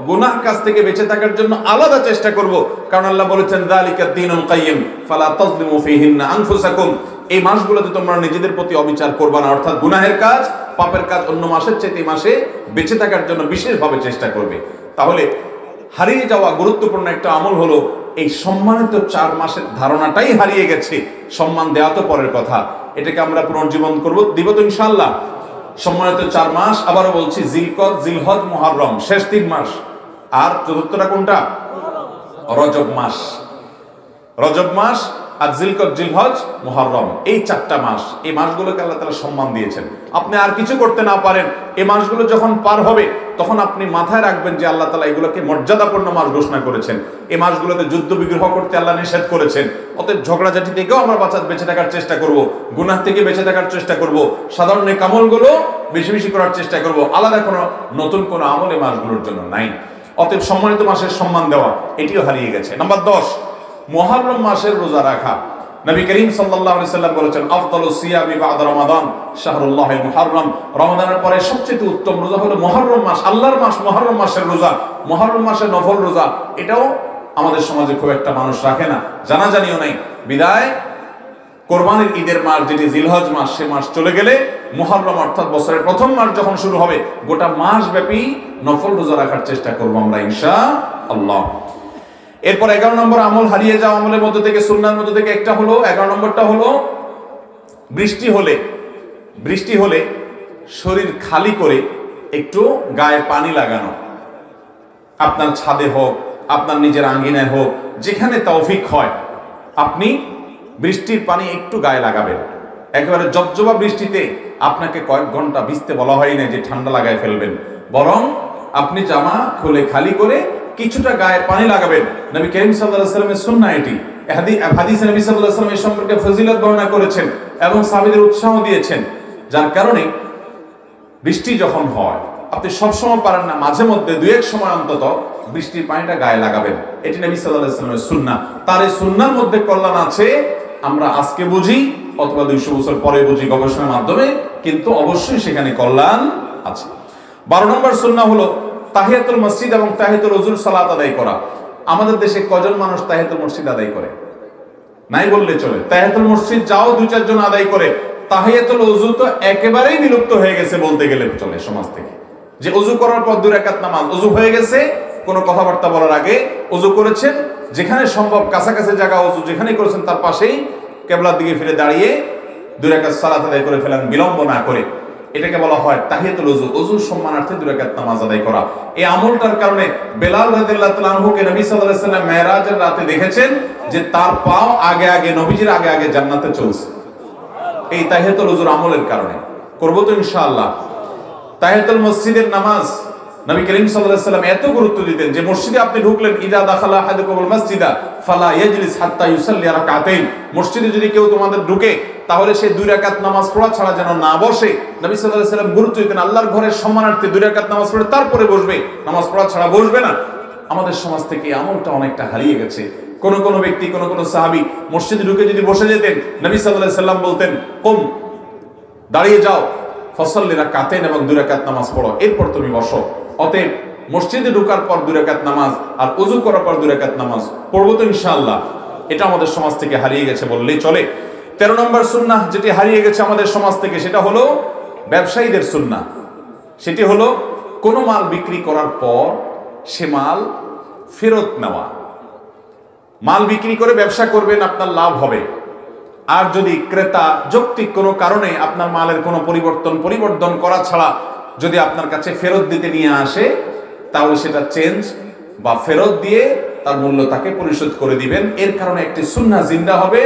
Speaker 1: গুনাহ কাজ থেকে বেঁচে থাকার জন্য আলাদা চেষ্টা করব। কারণ আল্লাহ বলেছেন যালিকা দ্বীনুল কাইয়্যিম ফালা তাজলিমু ফীহিন্না আনফুসাকুম। এই মাসগুলোতে তোমরা নিজেদের প্রতি অবিচার করবে না, অর্থাৎ গুনাহের কাজ, পাপের কাজ অন্য মাসের চেয়ে এই মাসে বেঁচে থাকার জন্য বিশেষভাবে চেষ্টা করবে। তাহলে হারিয়ে যাওয়া গুরুত্বপূর্ণ একটা আমল হলো এই সম্মানিত 4 মাসের ধারণাটাই হারিয়ে গেছে। সম্মান দেওয়া তো পরের কথা, এটাকে আমরা পুনর্জীবন দিব তো ইনশাআল্লাহ। সম্মানিত 4 মাস, আবারও বলছি, জিলকদ, জিলহজ, মুহররম, শেষ 3 মাস। আর চতুর্থটা কোনটা? রজব মাস। রজব মাস আর জিলকদ, জিলহজ, মুহররম, এই 4টা মাস, এই মাসগুলোকে আল্লাহ তাআলা সম্মান দিয়েছেন। আপনি আর কিছু করতে না পারেন, এই মাসগুলো যখন পার হবে তখন আপনি মাথায় রাখবেন যে আল্লাহ তাআলা এগুলোকে মর্যাদাপূর্ণ মাস ঘোষণা করেছেন। এই মাসগুলোতে যুদ্ধ বিগ্রহ করতে আল্লাহ নিষেধ করেছেন। অতএব ঝগড়াঝাটি থেকেও আমরা বেঁচে থাকার চেষ্টা করব, গুনাহ থেকে বেঁচে থাকার চেষ্টা করব, সাধারণ নেক আমলগুলো বেশি বেশি করার চেষ্টা করব। আলাদা কোনো নতুন কোনো আমল এই মাসগুলোর জন্য নাই। অতএব সম্মানিত মাসের সম্মান দেওয়া এটিও হারিয়ে গেছে। নাম্বার 10, মুহররম মাসের রোজা রাখা। নবী করিম সাল্লাল্লাহু আলাইহি সাল্লাম বলেছেন, আফদালুস সিয়ামি বা'দা রমাদান শাহরুল্লাহিল মুহররম। রমাদানের পরে সবচেয়ে উত্তম রোজা হলো মুহররম মাস, আল্লাহর মাস মুহররম মাসের রোজা। মুহররম মাসের নফল রোজা, এটাও আমাদের সমাজে খুব একটা মানুষ রাখে না, জানাজানিও নাই। বিদায় কোরবানির ঈদের মাস যেটি জিলহজ মাস, সে মাস চলে গেলে মুহররম অর্থাৎ বছরের প্রথম মাস যখন শুরু হবে, গোটা মাস ব্যাপী নফল রোজা রাখার চেষ্টা করব আমরা ইনশাআল্লাহ। এরপর 11 নম্বর আমল, হারিয়ে যাওয়া আমলের মধ্যে থেকে, সুন্নাহর মধ্যে থেকে একটা হলো, 11 নম্বরটা হলো বৃষ্টি হলে শরীর খালি করে একটু গায়ে পানি লাগানো। আপনার ছাদে হোক, আপনার নিজের আঙ্গিনায় হোক, যেখানে তৌফিক হয় আপনি বৃষ্টির পানি একটু গায়ে লাগাবেন। একেবারে জবজবা বৃষ্টিতে আপনাকে কয়েক ঘন্টা ভিজতে বলা হয় না যে ঠান্ডা লাগায় ফেলবেন, বরং আপনি জামা খুলে খালি করে কিছুটা গায়ে পানি লাগাবেন। নবী করিম সাল্লাল্লাহু আলাইহি ওয়াসাল্লামের সুন্নাহ এটি। হাদিসে নবী সাল্লাল্লাহু আলাইহি ওয়াসাল্লাম এই সম্পর্কে ফজিলত বর্ণনা করেছেন এবং সাহাবীদের উৎসাহ দিয়েছেন। যার কারণে বৃষ্টি যখন হয়, আপনি সবসময় পারেন না, মাঝে মধ্যে 2-1 সময় অন্তত বৃষ্টির পানিটা গায়ে লাগাবেন। এটি নবী সাল্লাল্লাহু আলাইহি ওয়াসাল্লামের সুন্নাহ। তার এই সুন্নাহর মধ্যে কল্যাণ আছে, আমরা আজকে বুঝি অথবা 200 বছর পরে বুঝি গবেষণার মাধ্যমে, কিন্তু অবশ্যই সেখানে কল্যাণ আছে। 12 নম্বর সুন্নাহ হলো তাহিয়াতুল মসজিদ এবং তাহিয়াতুল ওযুর সালাত আদায় করা। আমাদের দেশে কজন মানুষ তাহিয়াতুল মসজিদ আদায় করে? নাই বললে চলে। তাহিয়াতুল মসজিদ যাও 2-4 জন আদায় করে, তাহিয়াতুল ওযু তো একেবারেই বিলুপ্ত হয়ে গেছে বলতে গেলে চলে সমাজ থেকে। যে ওযু করার পর 2 রাকাত নামাজ, ওযু হয়ে গেছে, কোনো কথাবার্তা বলার আগে ওযু করেছেন, যেখানে সম্ভব কাছাকাছি জায়গা ওযু যেখানে করেছেন তার পাশেই কিবলার দিকে ফিরে দাঁড়িয়ে 2 রাকাত সালাত আদায় করে ফেলেন বিলম্ব না করে। এটাকে বলা হয় তাহিয়াতুল ওযু। ওযুর সম্মানার্থে 2 রাকাত নামাজ আদায় করা। এই আমলটার কারণে বেলাল রাদিয়াল্লাহু তাআলা আনহুকে নবী সাল্লাল্লাহু আলাইহি ওয়াসাল্লাম মেরাজের রাতে দেখেছেন যে তার পাও আগে আগে নবীজির আগে আগে জান্নাতে চলছে, এই তাহিয়াতুল ওযুর আমলের কারণে। করব তো ইনশাআল্লাহ। তাহিয়াতুল মসজিদের নামাজ নবী করিম সাল্লাল্লাহু আলাইহি ওয়াসাল্লাম এত গুরুত্ব দিতেন যে মসজিদে আপনি ঢুকলেন, ইদা দাখালা আহাদুকুমুল মাসজিদা ফালা ইয়াজলিস হাত্তা ইউসাল্লি রাকাতাইন। মসজিদে যদি কেউ তোমাদের ঢুকে তাহলে সে 2 রাকাত নামাজ পড়া ছাড়া যেন না বসে। নবী সাল্লাল্লাহু আলাইহি ওয়াসাল্লাম গুরুত্ব দিতেন আল্লাহর ঘরের সম্মানার্থে 2 রাকাত নামাজ পড়ে তারপরে বসবে, নামাজ পড়া ছাড়া বসবে না। আমাদের সমাজ থেকে আমলটা অনেকটা হারিয়ে গেছে। কোন কোন ব্যক্তি, কোন কোন সাহাবী মসজিদে ঢুকে যদি বসে যেতেন, নবী সাল্লাল্লাহু আলাইহি ওয়াসাল্লাম বলতেন, কুম, দাঁড়িয়ে যাও, ফাসাল্লি রাকাতাইন, এবং 2 রাকাত নামাজ পড়ো, এরপর তুমি বসো। অতএব মসজিদে ঢোকার পর 2 রাকাত নামাজ আর ওযু করার পর 2 রাকাত নামাজ পড়বো তো ইনশাআল্লাহ। এটা আমাদের সমাজ থেকে হারিয়ে গেছে বললেই চলে। 13 নম্বর সুন্নাহ যেটি হারিয়ে গেছে আমাদের সমাজ থেকে, সেটা হলো ব্যবসায়ীদের সুন্নাহ। সেটি হলো কোনো মাল বিক্রি করার পর সে মাল ফেরত নেওয়া। মাল বিক্রি করে ব্যবসা করবেন, আপনার লাভ হবে। আর যদি ক্রেতা যৌক্তিক কোনো কারণে আপনার মালের কোনো পরিবর্তন করা ছাড়া যদি আপনার কাছে ফেরত দিতে নিয়ে আসে, তাহলে সেটা চেঞ্জ বা ফেরত দিয়ে তার মূল্য তাকে পরিশোধ করে দিবেন। এর কারণে একটি সুন্নাহ জিন্দা হবে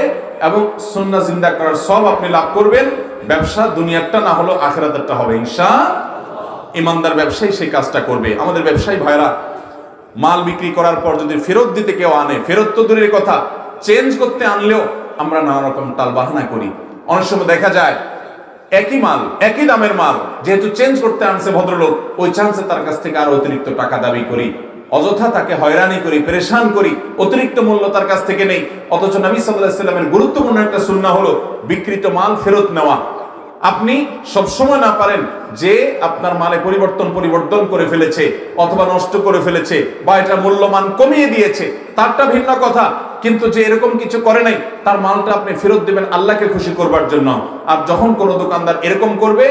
Speaker 1: এবং সুন্নাহ জিন্দা করার সব আপনি লাভ করবেন। ব্যবসা দুনিয়ারটা না হলো আখিরাতেরটা হবে ইনশাআল্লাহ। ইমানদার ব্যবসায়ী সেই কাজটা করবে। আমাদের ব্যবসায়ী ভাইরা মাল বিক্রি করার পর যদি ফেরত দিতে কেউ আনে, ফেরত তো দূরের কথা, চেঞ্জ করতে আনলেও আমরা নানা রকম টালবাহানা করি। অনেক সময় দেখা যায় একই মাল, একই দামের মাল, যেহেতু চেঞ্জ করতে আনছে ভদ্রলোক, ওই চান্সে তার কাছ থেকে আরো অতিরিক্ত টাকা দাবি করি, অযথা তাকে হয়রানি করি, পেরেশান করি, অতিরিক্ত মূল্য তার কাছ থেকে নেই। অথচ নবী সাল্লাল্লাহু আলাইহি ওয়াসাল্লামের গুরুত্বপূর্ণ একটা সুন্নাহ হলো বিক্রিত মাল ফেরত নেওয়া। আপনি সবসময় না পারেন যে আপনার মালে পরিবর্তন করে ফেলেছে অথবা নষ্ট করে ফেলেছে বা এটা মূল্যমান কমিয়ে দিয়েছে, তারটা ভিন্ন কথা, কিন্তু যে এরকম কিছু করে নাই তার মালটা আপনি ফেরত দিবেন আল্লাহকে খুশি করবার জন্য। আর যখন কোনো দোকানদার এরকম করবে,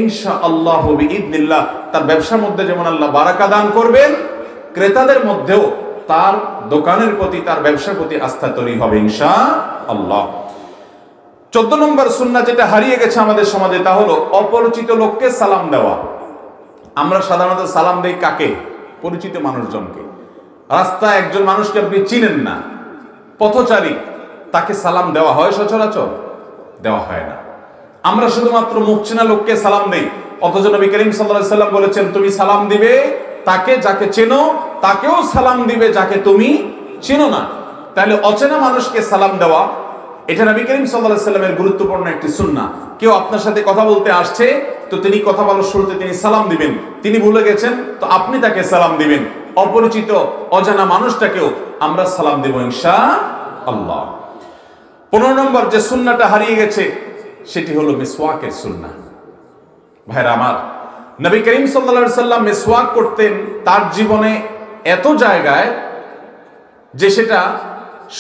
Speaker 1: ইনশাআল্লাহ বিইذনিল্লাহ তার ব্যবসার মধ্যে যেমন আল্লাহ বারাকা দান করবেন, ক্রেতাদের মধ্যেও তার দোকানের প্রতি, তার ব্যবসার প্রতি আস্থা তৈরি হবে ইনশাআল্লাহ। 14 নম্বর সুন্নাহ যেটা হারিয়ে গেছে আমাদের সমাজে, তা হলো অপরিচিত লোককে সালাম দেওয়া। আমরা সাধারণত সালাম দেই কাকে? পরিচিত মানুষজনকে। রাস্তায় একজন মানুষকে আপনি চিনেন না, পথচারী, তাকে সালাম দেওয়া হয় সচরাচর? দেওয়া হয় না। আমরা শুধুমাত্র মুখ চেনা লোককে সালাম দেই, অথচ নবী করিম সাল্লাল্লাহু আলাইহি ওয়াসাল্লাম বলেছেন, তুমি সালাম দিবে তাকে যাকে চেনো, তাকেও সালাম দিবে যাকে তুমি চেনো না। তাহলে অচেনা মানুষকে সালাম দেওয়া, এটা নবী করিম সাল্লাল্লাহু আলাইহি ওয়াসাল্লামের গুরুত্বপূর্ণ একটি সুন্নাহ। কেউ আপনার সাথে কথা বলতে আসছে, তো তিনি কথা বলার শুরুতে তিনি সালাম দিবেন। তিনি ভুলে গেছেন, তো আপনি তাকে সালাম দিবেন। অপরিচিত অজানা মানুষটাকেও আমরা সালাম দেব ইনশাআল্লাহ। 15 নম্বর যে সুন্নাহটা হারিয়ে গেছে সেটি হলো মিসওয়াকের সুন্নাহ। ভাইরা আমার, নবী করিম সাল্লাল্লাহু আলাইহি ওয়াসাল্লাম মিসওয়াক করতেন তার জীবনে এত জায়গায়, যে সেটা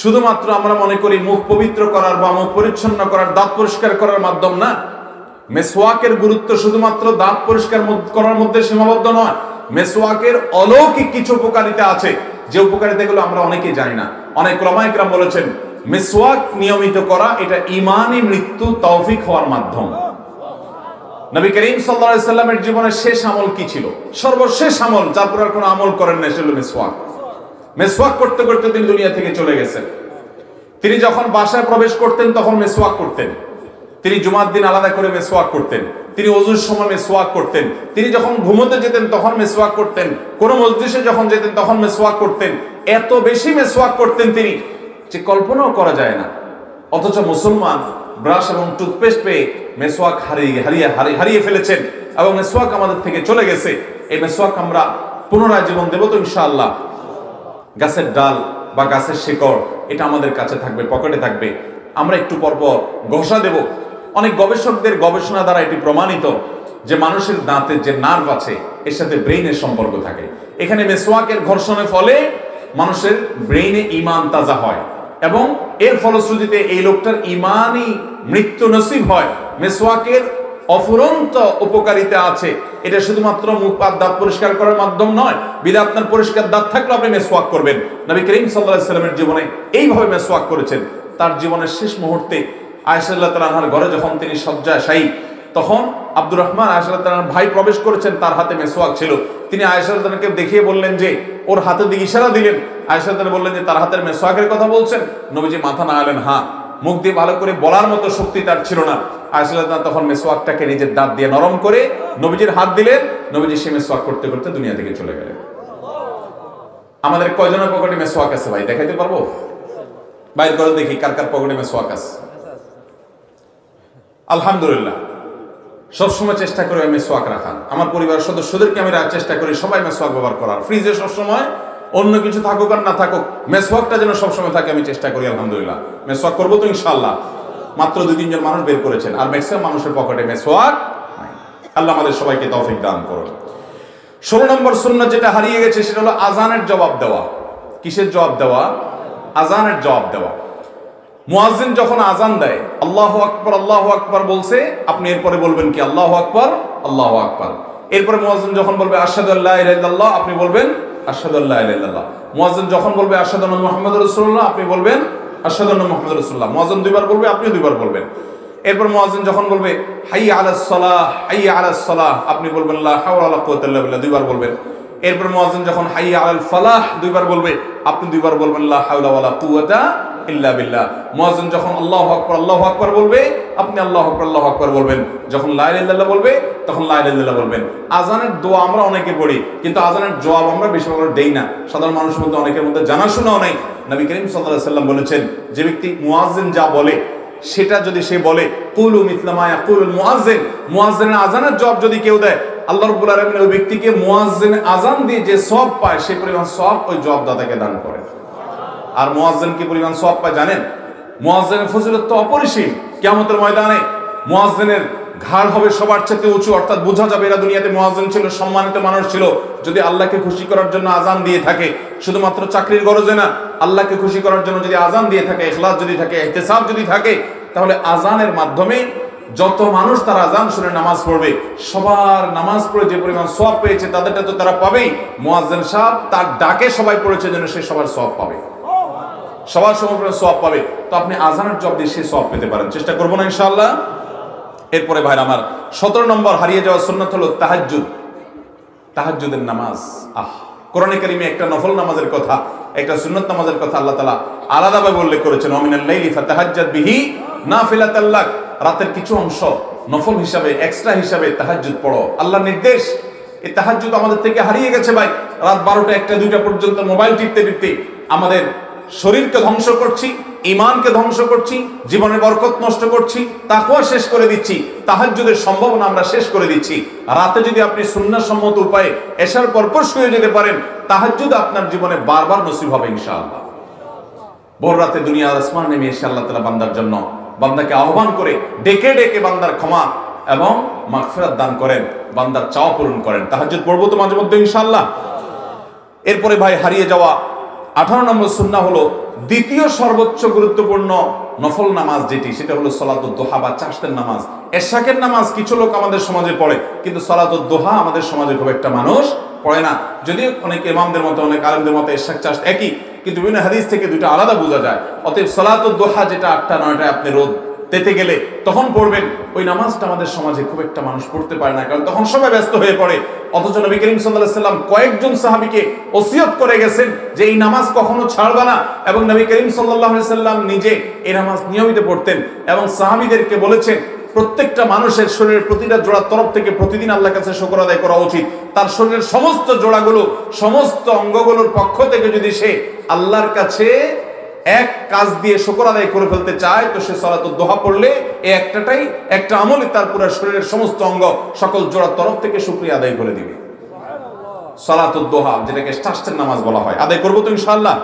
Speaker 1: শুধুমাত্র আমরা মনে করি মুখ পবিত্র করার বা মুখ পরিচ্ছন্ন করার, দাঁত পরিষ্কার করার মাধ্যম না। মিসওয়াকের গুরুত্ব শুধুমাত্র দাঁত পরিষ্কার করার মধ্যে সীমাবদ্ধ নয়। মিসওয়াকের অলৌকিক কিছু উপকারিতা আছে, যে উপকারিতাগুলো আমরা অনেকেই জানি না। অনেক উলামায়ে কেরাম বলেছেন, মিসওয়াক নিয়মিত করা এটা ঈমানি মৃত্যু তৌফিক হওয়ার মাধ্যম। নবী করিম সাল্লাল্লাহু আলাইহি ওয়াসাল্লামের জীবনের শেষ আমল কি ছিল? সর্বশেষ আমল, যার পর আর কোনো আমল করেন না, সেটা হলো মিসওয়াক। মিসওয়াক করতে করতে তিনি দুনিয়া থেকে চলে গেছেন। তিনি যখন বাসায় প্রবেশ করতেন তখন মিসওয়াক করতেন। তিনি জুমার দিন আলাদা করে মিসওয়াক করতেন। তিনি ওযুর সময় মিসওয়াক করতেন। তিনি যখন ঘুমোতে যেতেন তখন মিসওয়াক করতেন। কোন মজলিসে যখন যেতেন তখন মিসওয়াক করতেন। এত বেশি মিসওয়াক করতেন তিনি, যে কল্পনাও করা যায় না। অথচ মুসলমান ব্রাশ এবং টুথপেস্ট পেয়ে মিসওয়াক হারিয়ে ফেলেছেন, এবং মিসওয়াক আমাদের থেকে চলে গেছে। এই মিসওয়াক আমরা পুনরায় জীবন দেব তো ইনশাআল্লাহ। গাছের ডাল বা গাছের শিকড় এটা আমাদের কাছে থাকবে, পকেটে থাকবে। আমরা একটু পরপর ঘষা দেব। অনেক গবেষকদের গবেষণা দ্বারা এটি প্রমাণিত যে মানুষের দাঁতের যে নার্ভ আছে এর সাথে ব্রেইনের সম্পর্ক থাকে। এখানে মিসওয়াকের ঘর্ষণের ফলে মানুষের ব্রেইনে ঈমান তাজা হয়, এবং এর ফলশ্রুতিতে এই লোকটার ঈমানি মৃত্যু নসিব হয়। মিসওয়াকের অফুরন্ত উপকারিতা আছে। এটা শুধুমাত্র মুখ আর দাঁত পরিষ্কার করার মাধ্যম নয়। বিধায় আপনার পরিষ্কার দাঁত থাকলে আপনি মিসওয়াক করবেন। নবী করিম সাল্লাল্লাহু আলাইহি ওয়াসাল্লামের জীবনে এইভাবে মিসওয়াক করেছেন। তার জীবনের শেষ মুহূর্তে আয়েশা রাদিয়াল্লাহু তাআলা আনহার ঘরে যখন তিনি শয্যাশায়ী, তখন আব্দুর রহমান আয়েশা রাদিয়াল্লাহু তাআলার ভাই প্রবেশ করেছেন, তার হাতে মিসওয়াক ছিল। তিনি আয়েশা রাদিয়াল্লাহু তাআলাকে দেখিয়ে বললেন যে, ওর হাতের দিকে ইশারা দিলেন। আয়েশা রাদিয়াল্লাহু তাআলা বললেন যে, তার হাতের মিসওয়াকের কথা বলছেন? নবীজি মাথা নাড়ালেন, হ্যাঁ। মুখ দিয়ে ভালো করে বলার মতো শক্তি তার ছিল না। আয়েশা রাদিয়াল্লাহু তাআলা তখন মিসওয়াকটাকে নিজের দাঁত দিয়ে নরম করে নবীজির হাত দিলেন। নবীজি সে মিসওয়াক করতে করতে দুনিয়া থেকে চলে গেলেন। আমাদের কয়জনের পকেটে মিসওয়াক আছে ভাই? দেখাইতে পারবো? বাইর করে দেখি কার কার পকেটে মিসওয়াক আছে। আলহামদুলিল্লাহ, সবসময় চেষ্টা করি আমি মিসওয়াক রাখার। আমার পরিবারের সদস্যদেরকে আমি চেষ্টা করি সবাই মিসওয়াক ব্যবহার করার। ফ্রিজে সবসময় অন্য কিছু থাকুক আর না থাকুক, মিসওয়াকটা যেন সবসময় থাকে আমি চেষ্টা করি। আলহামদুলিল্লাহ, মিসওয়াক করবো তো ইনশাআল্লাহ। মাত্র 2-3 জন মানুষ বের করেছেন, আর ম্যাক্সিমাম মানুষের পকেটে মিসওয়াক নাই। আল্লাহ আমাদের সবাইকে তৌফিক দান করুন। 16 নম্বর সুন্নাহ যেটা হারিয়ে গেছে সেটা হলো আজানের জবাব দেওয়া। কিসের জবাব দেওয়া? আজানের জবাব দেওয়া। মুয়াজ্জিন যখন আজান দেয়, আল্লাহু আকবার বলছে, আপনি এরপরে বলবেন কি? আল্লাহু আকবার, আল্লাহু আকবার। এরপরে মুয়াজ্জিন যখন বলবে আশহাদু আল্লা ইলাহা ইল্লাল্লাহ, আপনি বলবেন আশহাদু আল্লা ইলাহা ইল্লাল্লাহ। মুয়াজ্জিন যখন বলবে আশহাদু আন্না মুহাম্মাদুর রাসূলুল্লাহ, আপনি বলবেন আশহাদু আন্না মুহাম্মাদুর রাসূলুল্লাহ। মুয়াজ্জিন দুইবার বলবে, আপনিও দুইবার বলবেন। এরপর মুয়াজ্জিন যখন বলবে হাইয়া আলাস সালাহ, হাইয়া আলাস সালাহ, আপনি বলবেন লা হাওলা ওয়ালা কুওয়াতা ইল্লা বিল্লাহ, দুইবার বলবেন। এরপর মুয়াজ্জিন যখন হাইয়া আলাল ফালাহ দুইবার বলবে, আপনি দুইবার বলবেন লা হাওলা ওয়ালা কুওয়াতা ইল্লা বিল্লাহ। মুয়াজ্জিন যখন আল্লাহু আকবার বলবে, আপনি আল্লাহু আকবার বলবেন। যখন লা ইলাহা ইল্লাল্লাহ বলবে, তখন লা ইলাহা ইল্লাল্লাহ বলবেন। আজানের দোয়া আমরা অনেকে পড়ি, কিন্তু আজানের জবাব আমরা বেশিরভাগ দেই না। সাধারণ মানুষের মধ্যে অনেকের মধ্যে জানাশোনাও নাই। নবী করিম সাল্লাল্লাহু আলাইহি ওয়াসাল্লাম বলেছেন, যে ব্যক্তি মুয়াজ্জিন যা বলে সেটা যদি সে বলে, কুলু মিসলা মা ইয়াকুলুল মুয়াজ্জিন, মুয়াজ্জিনের আজানের জবাব যদি কেউ দেয়, আল্লাহ রাব্বুল আলামিন ওই ব্যক্তিকে মুয়াজ্জিন আজান দিয়ে যে সওয়াব পায় সেই পরিমাণ সওয়াব ওই জবাবদাতাকে দান করেন। আর মুয়াজ্জিন কি পরিমাণ সওয়াব পায় জানেন? মুয়াজ্জিনের ফজিলত তো অপরিসীম। কিয়ামতের ময়দানে মুয়াজ্জিনের ঘাড় হবে সবার চেয়ে উঁচু, অর্থাৎ বোঝা যাবে এরা দুনিয়াতে মুয়াজ্জিন ছিল, সম্মানিত মানুষ ছিল। যদি আল্লাহকে খুশি করার জন্য আজান দিয়ে থাকে, শুধুমাত্র চাকরির গরজে না, আল্লাহকে খুশি করার জন্য যদি আজান দিয়ে থাকে, ইখলাস যদি থাকে, ইহতিসাব যদি থাকে, তাহলে আজানের মাধ্যমে যত মানুষ তারা আযান শুনে নামাজ পড়বে, সবার নামাজ পড়ে যে পরিমাণ সওয়াব পেয়েছে তাদেরটা তো তারা পাবেই। মুয়াজ্জিন সাহেব তার ডাকে সবাই পড়েছে যেন সে সবার সওয়াব পাবে, সবার সমপরিমাণ সওয়াব পাবে। তো আপনি আযানের জব দিয়ে সে সওয়াব পেতে পারেন, চেষ্টা করবো না ইনশাআল্লাহ। এরপরে ভাইরা আমার 17 নম্বর হারিয়ে যাওয়া সুন্নাত হলো তাহাজ্জুদ, তাহাজ্জুদের নামাজ। কোরআনে কারিমে একটা নফল নামাজের কথা, একটা সুন্নাত নামাজের কথা আল্লাহ তাআলা আলাদাভাবে উল্লেখ করেছেন, ওয়ামিনাল লাইলি ফাতাহাজ্জাদ বিহি নাফিলাতাল লাক, রাতের কিছু অংশ নফল হিসাবে, এক্সট্রা হিসাবে তাহাজ্জুদ পড়ো, আল্লাহর নির্দেশ। এই তাহাজ্জুদ আমাদের থেকে হারিয়ে গেছে ভাই। রাত 12টা 1টা 2টা পর্যন্ত মোবাইল টিপতে টিপতে আমাদের শরীরকে ধ্বংস করছি, ঈমানকে ধ্বংস করছি, জীবনের বরকত নষ্ট করছি, তাকওয়া শেষ করে দিচ্ছি, তাহাজ্জুদের সম্ভাবনা আমরা শেষ করে দিচ্ছি। রাতে যদি আপনি সুন্নাহ সম্মত উপায়ে এশার পরপর শুয়ে যেতে পারেন, তাহাজ্জুদ আপনার জীবনে বারবার নসিব হবে ইনশাআল্লাহ। ভোর রাতে দুনিয়ার আসমান নেমে এসে আল্লাহ তাআলা বান্দার জন্য, বান্দাকে আহ্বান করে ডেকে ডেকে বান্দার ক্ষমা এবং মাগফিরাত দান করেন, বান্দার চাওয়া পূরণ করেন। তাহাজ্জুদ পড়বো তো মাঝে মধ্যে ইনশাআল্লাহ। এরপরে ভাই হারিয়ে যাওয়া 18 নম্বর সুন্নাহ হলো দ্বিতীয় সর্বোচ্চ গুরুত্বপূর্ণ নফল নামাজ যেটি, সেটা হলো সালাতুদ দুহা বা চাশতের নামাজ। এশাকের নামাজ কিছু লোক আমাদের সমাজে পড়ে, কিন্তু সালাতুদ দুহা আমাদের সমাজে খুব একটা মানুষ পড়ে না। যদিও অনেক ইমামদের মতো, অনেক আলেমদের মতো এশাক চাশ একই, কিন্তু বিভিন্ন হাদিস থেকে দুটো আলাদা বোঝা যায়। অতএব সালাতুদ দুহা যেটা 8টা 9টায় আপনি রোদ তেতে গেলে তখন পড়বেন, ওই নামাজটা আমাদের সমাজে খুব একটা মানুষ পড়তে পারে না, কারণ তখন সবাই ব্যস্ত হয়ে পড়ে। অথচ নবী করিম সাল্লাল্লাহু আলাইহি সাল্লাম কয়েকজন সাহাবীকে ওসিয়ত করে গেছেন যে এই নামাজ কখনো ছাড়বা না, এবং নবী করিম সাল্লাল্লাহু আলাইহি সাল্লাম নিজে এই নামাজ নিয়মিত পড়তেন এবং সাহাবীদেরকে বলেছেন প্রত্যেকটা মানুষের শরীরের প্রতিটা জোড়ার তরফ থেকে প্রতিদিন আল্লাহর কাছে শুকর আদায় করা উচিত। তার শরীরের সমস্ত জোড়াগুলো, সমস্ত অঙ্গগুলোর পক্ষ থেকে যদি সে আল্লাহর কাছে এক কাজ দিয়ে শুকর আদায় করে ফেলতে চায়, তো সে সালাতুদ দুহা পড়লে এই একটা আমলই তার পুরো শরীরের সমস্ত অঙ্গ সকল জোড়ার তরফ থেকে শুকরিয়া আদায় করে দিবে। সালাতুদ দুহা যেটাকে চাশতের নামাজ বলা হয়, আদায় করবো তো ইনশাআল্লাহ।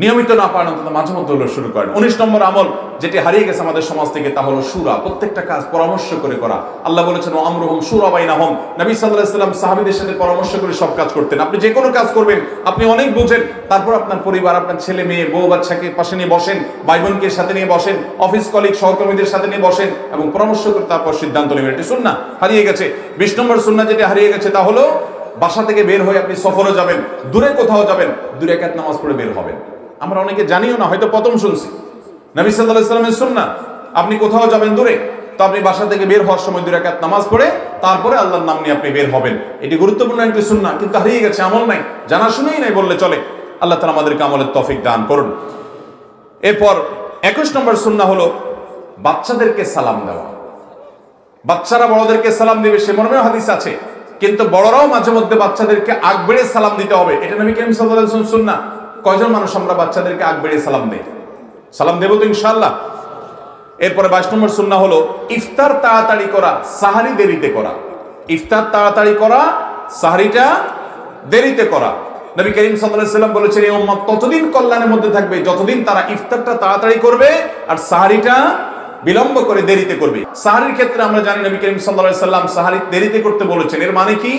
Speaker 1: নিয়মিত না পারেন অন্তত মাঝে মধ্যে হলো শুরু করেন। 19 নম্বর আমল যেটি হারিয়ে গেছে আমাদের সমাজ থেকে, তা হলো শুরা, প্রত্যেকটা কাজ পরামর্শ করে করা। আল্লাহ বলেছেন আমরুহুম শুরা বাইনাহুম, নবী সাল্লাল্লাহু আলাইহি সাল্লাম সাহাবীদের সাথে পরামর্শ করে সব কাজ করতেন। আপনি যে কোনো কাজ করবেন, আপনি অনেক বুঝেন, তারপর আপনার পরিবার, আপনার ছেলে মেয়ে, বউ বাচ্চাকে পাশে নিয়ে বসেন, ভাই বোনকে সাথে নিয়ে বসেন, অফিস কলিগ সহকর্মীদের সাথে নিয়ে বসেন এবং পরামর্শ করে তারপর সিদ্ধান্ত নেবেন। এটি সুন্নাহ হারিয়ে গেছে। 20 নম্বর সুন্নাহ যেটি হারিয়ে গেছে তা হলো বাসা থেকে বের হয়ে আপনি সফরে যাবেন, দূরে কোথাও যাবেন, 2 রাকাত নামাজ পড়ে বের হবেন। আমরা অনেকে জানিও না, হয়তো প্রথম শুনছি নবী সাল্লাল্লাহু আলাইহি ওয়াসাল্লামের সুন্নাহ। আপনি কোথাও যাবেন দূরে, তো আপনি বাসা থেকে বের হওয়ার সময় 2 রাকাত নামাজ পড়ে তারপরে আল্লাহর নাম নিয়ে আপনি বের হবেন। এটি গুরুত্বপূর্ণ একটি সুন্নাহ, কিন্তু হারিয়ে গেছে, আমল নাই, জানা শুনেই নাই বললে চলে। আল্লাহ তাআলা আমাদেরকে আমলের তৌফিক দান করুন। এরপর 21 নম্বর সুন্নাহ হলো বাচ্চাদেরকে সালাম দেওয়া। বাচ্চারা বড়দেরকে সালাম দিবে সে মর্মেও হাদিস আছে, কিন্তু বড়রাও মাঝে মধ্যে বাচ্চাদেরকে আগ বেড়ে সালাম দিতে হবে, এটা নবী করিম সাল্লাল্লাহু আলাইহি ওয়াসাল্লাম সুন্নাহ। কয়জন মানুষ আমরা বাচ্চাদেরকে আগ বেড়ে সালাম দেই? সালাম দেব তো ইনশাআল্লাহ। এরপরে 22 নম্বর সুন্নাহ হলো ইফতার তাড়াতাড়ি করা, সাহারি দেরিতে করা। ইফতার তাড়াতাড়ি করা, সাহারিটা দেরিতে করা। নবী করিম সাল্লাল্লাহু আলাইহি ওয়াসাল্লাম বলেছেন এই উম্মত ততদিন কল্যাণের মধ্যে থাকবে যতদিন তারা ইফতারটা তাড়াতাড়ি করবে আর সাহারিটা বিলম্ব করে দেরিতে করবে। সাহারির ক্ষেত্রে আমরা জানি নবী করিম সাল্লাল্লাহু আলাইহি ওয়াসাল্লাম সাহারি দেরিতে করতে বলেছেন। এর মানে কি?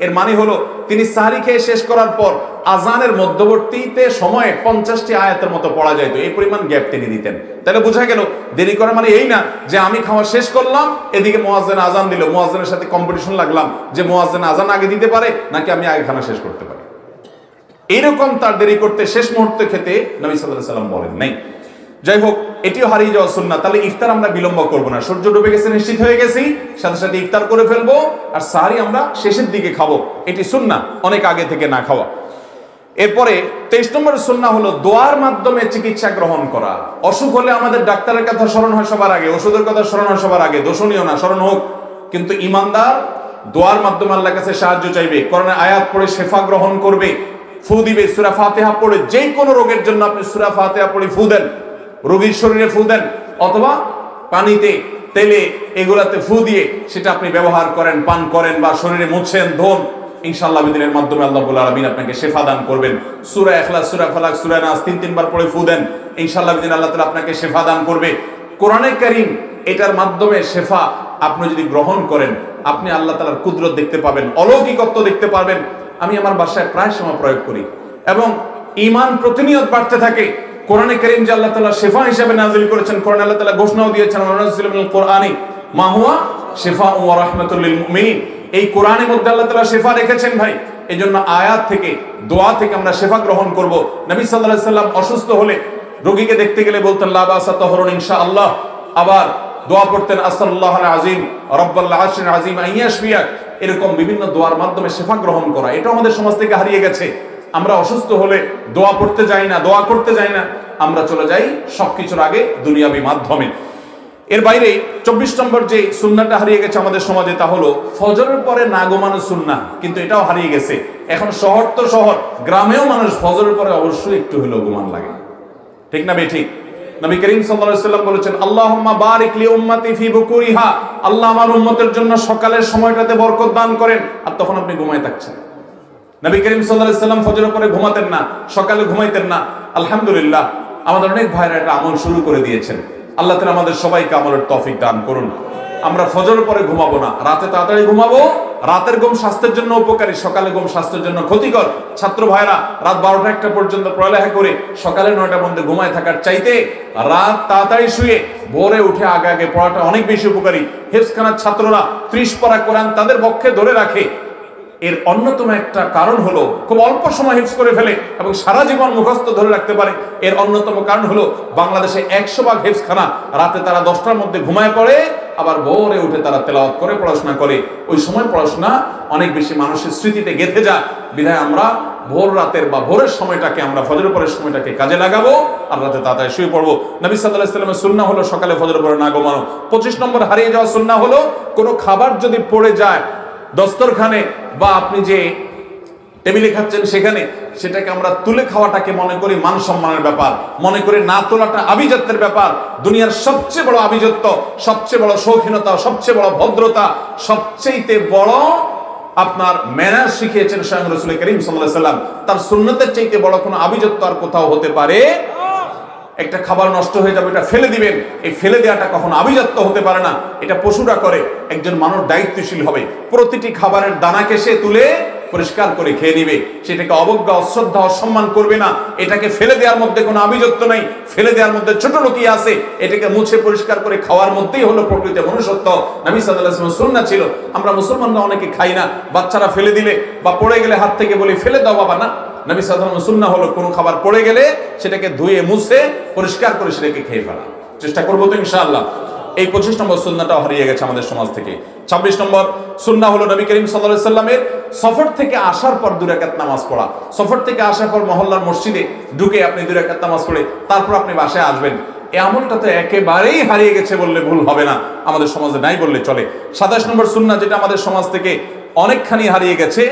Speaker 1: এর মানে হলো তিনি সাহারি খেয়ে শেষ করার পর আজানের মধ্যবর্তীতে সময়ে 50টি আয়াতের মতো পড়া যায়, তো এই পরিমাণ গ্যাপ তিনি দিতেন। তাহলে বোঝা গেল দেরি করা মানে এই না যে আমি খাওয়া শেষ করলাম, এদিকে মুয়াজ্জিন আজান দিল, মুয়াজ্জিনের সাথে কম্পিটিশন লাগলাম যে মুয়াজ্জিন আজান আগে দিতে পারে নাকি আমি আগে খানা শেষ করতে পারি। এইরকম তার দেরি করতে, শেষ মুহূর্তে খেতে নবী সাল্লাল্লাহু আলাইহি ওয়াসাল্লাম বলেন নাই। যাই হোক, এটিও হারিয়ে যাওয়া সুন্নাহ। তাহলে ইফতার আমরা বিলম্ব করব না, সূর্য ডুবে গেছে নিশ্চিত হয়ে গেছি, সাথে সাথে ইফতার করে ফেলবো, আর সাহারি আমরা শেষের দিকে খাবো, এটি সুন্নাহ, অনেক আগে থেকে না খাওয়া। এরপরে 23 নম্বর সুন্নাহ হলো দোয়ার মাধ্যমে চিকিৎসা গ্রহণ করা। অসুখ হলে আমাদের ডাক্তারের কথা স্মরণ হয় সবার আগে, ওষুধের কথা স্মরণ হয় সবার আগে, দোষণীয় না, স্মরণ হোক, কিন্তু ইমানদার দোয়ার মাধ্যমে আল্লাহর কাছে সাহায্য চাইবে, কোরআনের আয়াত পড়ে শেফা গ্রহণ করবে, ফু দিবে, সূরা ফাতিহা পড়ে যে কোনো রোগের জন্য আপনি সূরা ফাতিহা পড়ে ফু দেন, রোগীর শরীরে ফু দেন, অথবা পানিতে, তেলে, এগুলাতে ফু দিয়ে সেটা আপনি ব্যবহার করেন, পান করেন বা শরীরে মুছছেন, ধোন, ইনশাআল্লাহ বিদিনের মাধ্যমে আল্লাহ রাব্বুল আলামিন আপনাকে শেফা দান করবেন। সূরা ইখলাস, সূরা ফালাক, সূরা নাস 3 বার পড়ে ফু দেন, ইনশাআল্লাহ বিদিন আল্লাহ তাআলা আপনাকে শেফা দান করবে। কোরআনে কারীম এটার মাধ্যমে শেফা আপনি যদি গ্রহণ করেন, আপনি আল্লাহ তাআলার কুদরত দেখতে পাবেন, অলৌকিকত্ব দেখতে পাবেন। আমি আমার বাসায় প্রায় সময় প্রয়োগ করি এবং ঈমান প্রতিনিয়ত বাড়তে থাকে। কোরআনে কারীম যে আল্লাহ তাআলা শেফা হিসেবে নাযিল করেছেন, কোরআনে আল্লাহ তাআলা ঘোষণাও দিয়েছেন ওয়ানাজ্জিলু মিনাল কোরআনি মা হুয়া শিফাউন ওয়া রাহমাতুল লিল মুমিনিন। এই কোরআনের মধ্যে আল্লাহ তাআলা শিফা রেখেছেন ভাই। এইজন্য আয়াত থেকে, দোয়া থেকে আমরা শিফা গ্রহণ করব। নবী সাল্লাল্লাহু আলাইহি সাল্লাম অসুস্থ হলে রোগীকে দেখতে গেলে বলতেন লা বাসা তাহরুন ইনশাআল্লাহ। আবার দোয়া পড়তেন আস্তাগফিরুল্লাহাল আযীম রাব্বাল আরশিল আযীম আইয়াশফিয়াক। এরকম বিভিন্ন দোয়ার মাধ্যমে শিফা গ্রহণ করা, এটা আমাদের সমাজ থেকে হারিয়ে গেছে। আমরা অসুস্থ হলে দোয়া পড়তে যাই না, দোয়া করতে যাই না, আমরা চলে যাই সবকিছুর আগে দুনিয়াবী মাধ্যমে। এর বাইরে 24 নম্বর যে সুন্নাহটা হারিয়ে গেছে আমাদের সমাজে, তা হলো ফজরের পরে না ঘুমানো সুন্নাহ। কিন্তু এটাও হারিয়ে গেছে। এখন শহর তো শহর, গ্রামেও মানুষ ফজরের পরে অবশ্যই একটু হলেও ঘুমান লাগে, ঠিক না বেঠিক? নবী করিম সাল্লাল্লাহু আলাইহি ওয়াসাল্লাম বলেছেন আল্লাহুম্মা বারিক লি উম্মতি ফি বুকুরিহা, আল্লাহ আমার উম্মতের জন্য সকালের সময়টাতে বরকত দান করেন। আর তখন আপনি ঘুমায় থাকছেন। নবী করিম সাল্লাল্লাহু আলাইহি ওয়াসাল্লাম ফজরের পরে ঘুমাতেন না, সকালে ঘুমাইতেন না। আলহামদুলিল্লাহ, আমাদের অনেক ভাইরা এটা আমল শুরু করে দিয়েছেন। আল্লাহ তাআলা আমাদের সবাইকে আমলের তৌফিক দান করুন। আমরা ফজরের পরে ঘুমাবো না, রাতে তাড়াতাড়ি ঘুমাবো। রাতের ঘুম স্বাস্থ্যের জন্য উপকারী, সকালে ঘুম স্বাস্থ্যের জন্য ক্ষতিকর। ছাত্র ভাইরা রাত 12টা-1টা পর্যন্ত পড়ালেখা করে সকালে 9টার মধ্যে ঘুমায় থাকার চাইতে রাত তাড়াতাড়ি শুয়ে ভোরে উঠে আগে আগে পড়াটা অনেক বেশি উপকারী। হেফজখানার ছাত্ররা 30 পারা কোরআন তাদের পক্ষে ধরে রাখে। এর অন্যতম একটা কারণ হলো খুব অল্প সময় হিফজ করে ফেলে এবং সারা জীবন মুখস্থ ধরে রাখতে পারে। এর অন্যতম কারণ হলো বাংলাদেশে 100 ভাগ হেফজখানা রাতে তারা 10টার মধ্যে ঘুমায় পড়ে, আবার ভোরে উঠে তারা তেলাওয়াত করে পড়াশোনা করে। ওই সময় পড়াশোনা অনেক বেশি মানুষের স্মৃতিতে গেঁথে যায়। বিধায় আমরা ভোর রাতের বা ভোরের সময়টাকে, আমরা ফজরের পরের সময়টাকে কাজে লাগাবো আর রাতে তাড়াতাড়ি শুয়ে পড়বো। নবী সাল্লাল্লাহু আলাইহি ওয়াসাল্লামের সুন্নাহ হলো সকালে ফজরের পরে না ঘুমানো। 25 নম্বর হারিয়ে যাওয়া সুন্নাহ হলো কোনো খাবার যদি পড়ে যায় দস্তরখানে বা আপনি যে টেবিলে খাচ্ছেন সেখানে, সেটাকে আমরা তুলে খাওয়াটাকে মনে করি মান সম্মানের ব্যাপার, মনে করি না তোলাটা আভিজাত্যের ব্যাপার। দুনিয়ার সবচেয়ে বড় আভিজাত্য, সবচেয়ে বড় শৌখিনতা, সবচেয়ে বড় ভদ্রতা, সবচেয়ে বড় আপনার ম্যানার শিখিয়েছেন স্বয়ং রাসূল করিম সাল্লাল্লাহু আলাইহি ওয়াসাল্লাম। তার সুন্নতের চাইতে বড় কোনো আভিজাত্য আর কোথাও হতে পারে? একটা খাবার নষ্ট হয়ে যাবে, এটা ফেলে দিবেন, এই ফেলে দেওয়াটা কখনো আভিজাত্য হতে পারে না। এটা পশুরা করে। একজন মানুষ দায়িত্বশীল হবে, প্রতিটি খাবারের দানাকে সে তুলে পরিষ্কার করে খেয়ে নিবে, সেটাকে অবজ্ঞা, অশ্রদ্ধা, অসম্মান করবে না। এটাকে ফেলে দেওয়ার মধ্যে কোনো আভিজাত্য নাই, ফেলে দেওয়ার মধ্যে ছোট লোকই আছে। এটাকে মুছে পরিষ্কার করে খাওয়ার মধ্যেই হলো প্রকৃত মনুষ্যত্ব। নবী সাল্লাল্লাহু আলাইহি ওয়াসাল্লামের সুন্নাহ ছিল। আমরা মুসলমানরা অনেকে খাই না, বাচ্চারা ফেলে দিলে বা পড়ে গেলে হাত থেকে বলি ফেলে দাও বাবা, না। নবী সাল্লাল্লাহু আলাইহি ওয়াসাল্লামের সুন্নাহ হলো কোনো খাবার পড়ে গেলে সেটাকে ধুয়ে মুছে পরিষ্কার করে সেটাকে খেয়ে ফেলা। চেষ্টা করবো তো ইনশাআল্লাহ। এই 25 নম্বর সুন্নাহটাও হারিয়ে গেছে আমাদের সমাজ থেকে। 26 নম্বর সুন্নাহ হলো নবী করিম সাল্লাল্লাহু আলাইহি ওয়াসাল্লামের সফর থেকে আসার পর 2 রাকাত নামাজ পড়া। সফর থেকে আসার পর মহল্লার মসজিদে ঢুকে আপনি 2 রাকাত নামাজ পড়ে তারপর আপনি বাসায় আসবেন। এই আমলটা তো একেবারেই হারিয়ে গেছে বললে ভুল হবে না, আমাদের সমাজে নাই বললে চলে। 27 নম্বর সুন্নাহ যেটা আমাদের সমাজ থেকে অনেকখানি হারিয়ে গেছে,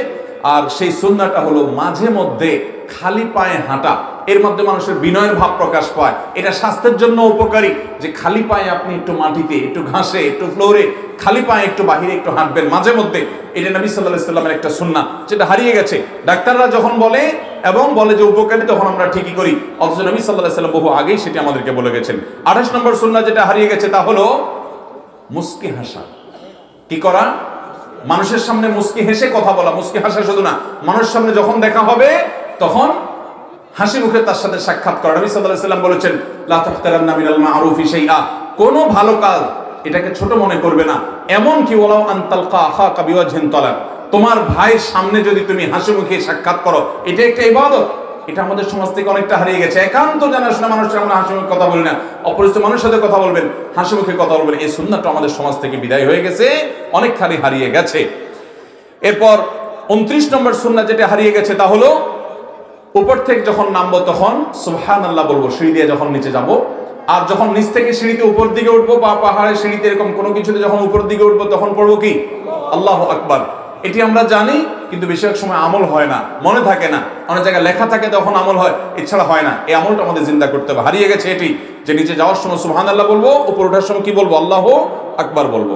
Speaker 1: আর সেই সুন্নাহটা হলো মাঝে মধ্যে খালি পায়ে হাঁটা। এর মধ্যে মানুষের বিনয়ের ভাব প্রকাশ পায়। এটা স্বাস্থ্যের জন্য উপকারী যে খালি পায়ে আপনি একটু মাটিতে, একটু ঘাসে, একটু ফ্লোরে খালি পায়ে একটু বাহিরে একটু হাঁটবেন মাঝে মধ্যে। এটা নবী সাল্লাল্লাহু আলাইহি ওয়াসাল্লামের একটা সুন্নাহ, যেটা হারিয়ে গেছে। ডাক্তাররা যখন বলে এবং বলে যে উপকারী, তখন আমরা ঠিকই করি, অথচ নবী সাল্লাল্লাহু আলাইহি ওয়াসাল্লাম বহু আগেই সেটা আমাদেরকে বলে গেছেন। 28 নম্বর সুন্নাহ যেটা হারিয়ে গেছে তা হলো মুস্কি হাসা। কি করা? মানুষের সামনে মুস্কি হেসে কথা বলা। মুস্কি হাসা শুধু না, মানুষের সামনে যখন দেখা হবে তখন হাসি মুখে তার সাথে সাক্ষাৎ করা। নবী সাল্লাল্লাহু আলাইহি ওয়াসাল্লাম বলেছেন লা তাহতারান্না মিনাল মা'রুফি শাইআ, কোন ভালো কাজ এটাকে ছোট মনে করবে না। এমন কি ওয়ালাউ আন তালকা আখাকা বিওয়াজহিন তালাক, তোমার ভাইয়ের সামনে যদি তুমি হাসি মুখে সাক্ষাৎ করো, এটা একটা ইবাদত। এটা আমাদের সমাজ থেকে অনেকটা হারিয়ে গেছে। একান্ত জানাশোনা মানুষের আমরা হাসি মুখে কথা বলি না, অপরিচিত মানুষের সাথে কথা বলবেন, হাসি মুখে কথা বলবেন। এই সুন্নাহটা আমাদের সমাজ থেকে বিদায় হয়ে গেছে, অনেকখানি হারিয়ে গেছে। এরপর 29 নম্বর সুন্নাহ যেটা হারিয়ে গেছে তা হলো উপর থেকে যখন নামবো তখন সুবহানাল্লাহ বলবো, সিঁড়ি দিয়ে যখন নিচে যাব। আর যখন নিচ থেকে সিঁড়িতে উপর দিকে উঠবো বা পাহাড়ের সিঁড়িতে এরকম কোনো কিছুতে যখন উপর দিকে উঠবো তখন পড়বো কি আল্লাহু আকবার। এটি আমরা জানি, কিন্তু বেশিরভাগ সময় আমল হয় না, মনে থাকে না। অনেক জায়গায় লেখা থাকে তখন আমল হয়, এছাড়া হয় না। এই আমলটা আমাদের জিন্দা করতে হবে। হারিয়ে গেছে এটি, যে নিচে যাওয়ার সময় সুবহানাল্লাহ বলবো, উপর ওঠার সময় কি বলবো? আল্লাহু আকবার বলবো।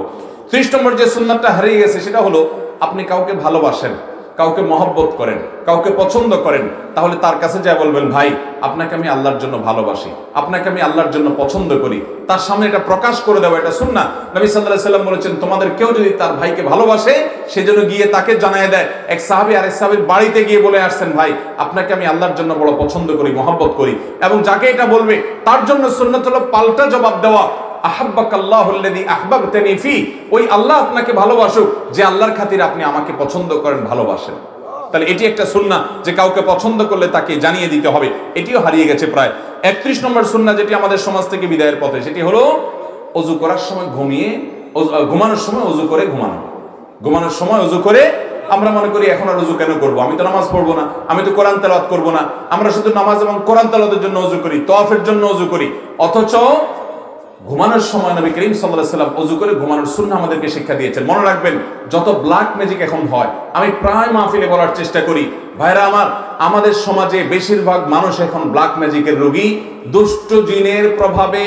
Speaker 1: 30 নম্বর যে সুন্নাহটা হারিয়ে গেছে সেটা হলো আপনি কাউকে ভালোবাসেন, কাউকে মহব্বত করেন, কাউকে পছন্দ করেন, তাহলে তার কাছে যা বলবেন, ভাই আপনাকে আমি আল্লাহর জন্য ভালোবাসি, আপনাকে আমি আল্লাহর জন্য পছন্দ করি। তার সামনে এটা প্রকাশ করে দেওয়া, এটা সুন্নাহ। নবী সাল্লাল্লাহু আলাইহি ওয়াসাল্লাম বলেছেন তোমাদের কেউ যদি তার ভাইকে ভালোবাসে, সেজন্য গিয়ে তাকে জানায় দেয়। এক সাহাবী আরেক সাহাবীর বাড়িতে গিয়ে বলে আসছেন, ভাই আপনাকে আমি আল্লাহর জন্য বড় পছন্দ করি, মহব্বত করি। এবং যাকে এটা বলবে তার জন্য সুন্নাত হলো পাল্টা জবাব দেওয়া, আহাব্বাকাল্লাহুল্লাযী আহবাবতানি ফি, ওই আল্লাহ আপনাকে ভালোবাসুক যে আল্লাহর খাতিরে আপনি আমাকে পছন্দ করেন, ভালোবাসেন। তাহলে এটি একটা সুন্নাহ যে কাউকে পছন্দ করলে তাকে জানিয়ে দিতে হবে, এটিও হারিয়ে গেছে প্রায়। 31 নম্বর সুন্নাহ যেটি আমাদের সমাজ থেকে বিদায়ের পথে, সেটি হলো ওযু করার সময় ঘুমানোর সময় ওযু করে ঘুমানো। ঘুমানোর সময় ওযু করে, আমরা মনে করি এখন আর ওযু কেন করব, আমি তো নামাজ পড়বো না, আমি তো কোরআন তেলাওয়াত করব না, আমরা শুধু নামাজ এবং কোরআন তেলাওয়াতের জন্য ওযু করি, তওয়াফের জন্য ওযু করি। অথচ ঘুমানোর সময় নবী করিম সাল্লাল্লাহু আলাইহি ওয়াসাল্লাম ওযু করে ঘুমানোর সুন্নাহ আমাদেরকে শিক্ষা দিয়েছেন। মনে রাখবেন, যত ব্ল্যাক ম্যাজিক এখন হয়, আমি প্রায় মাহফিলে বলার চেষ্টা করি, ভাইরা আমার, আমাদের সমাজে বেশিরভাগ মানুষ এখন ব্ল্যাক ম্যাজিকের রোগী। দুষ্ট জিনের প্রভাবে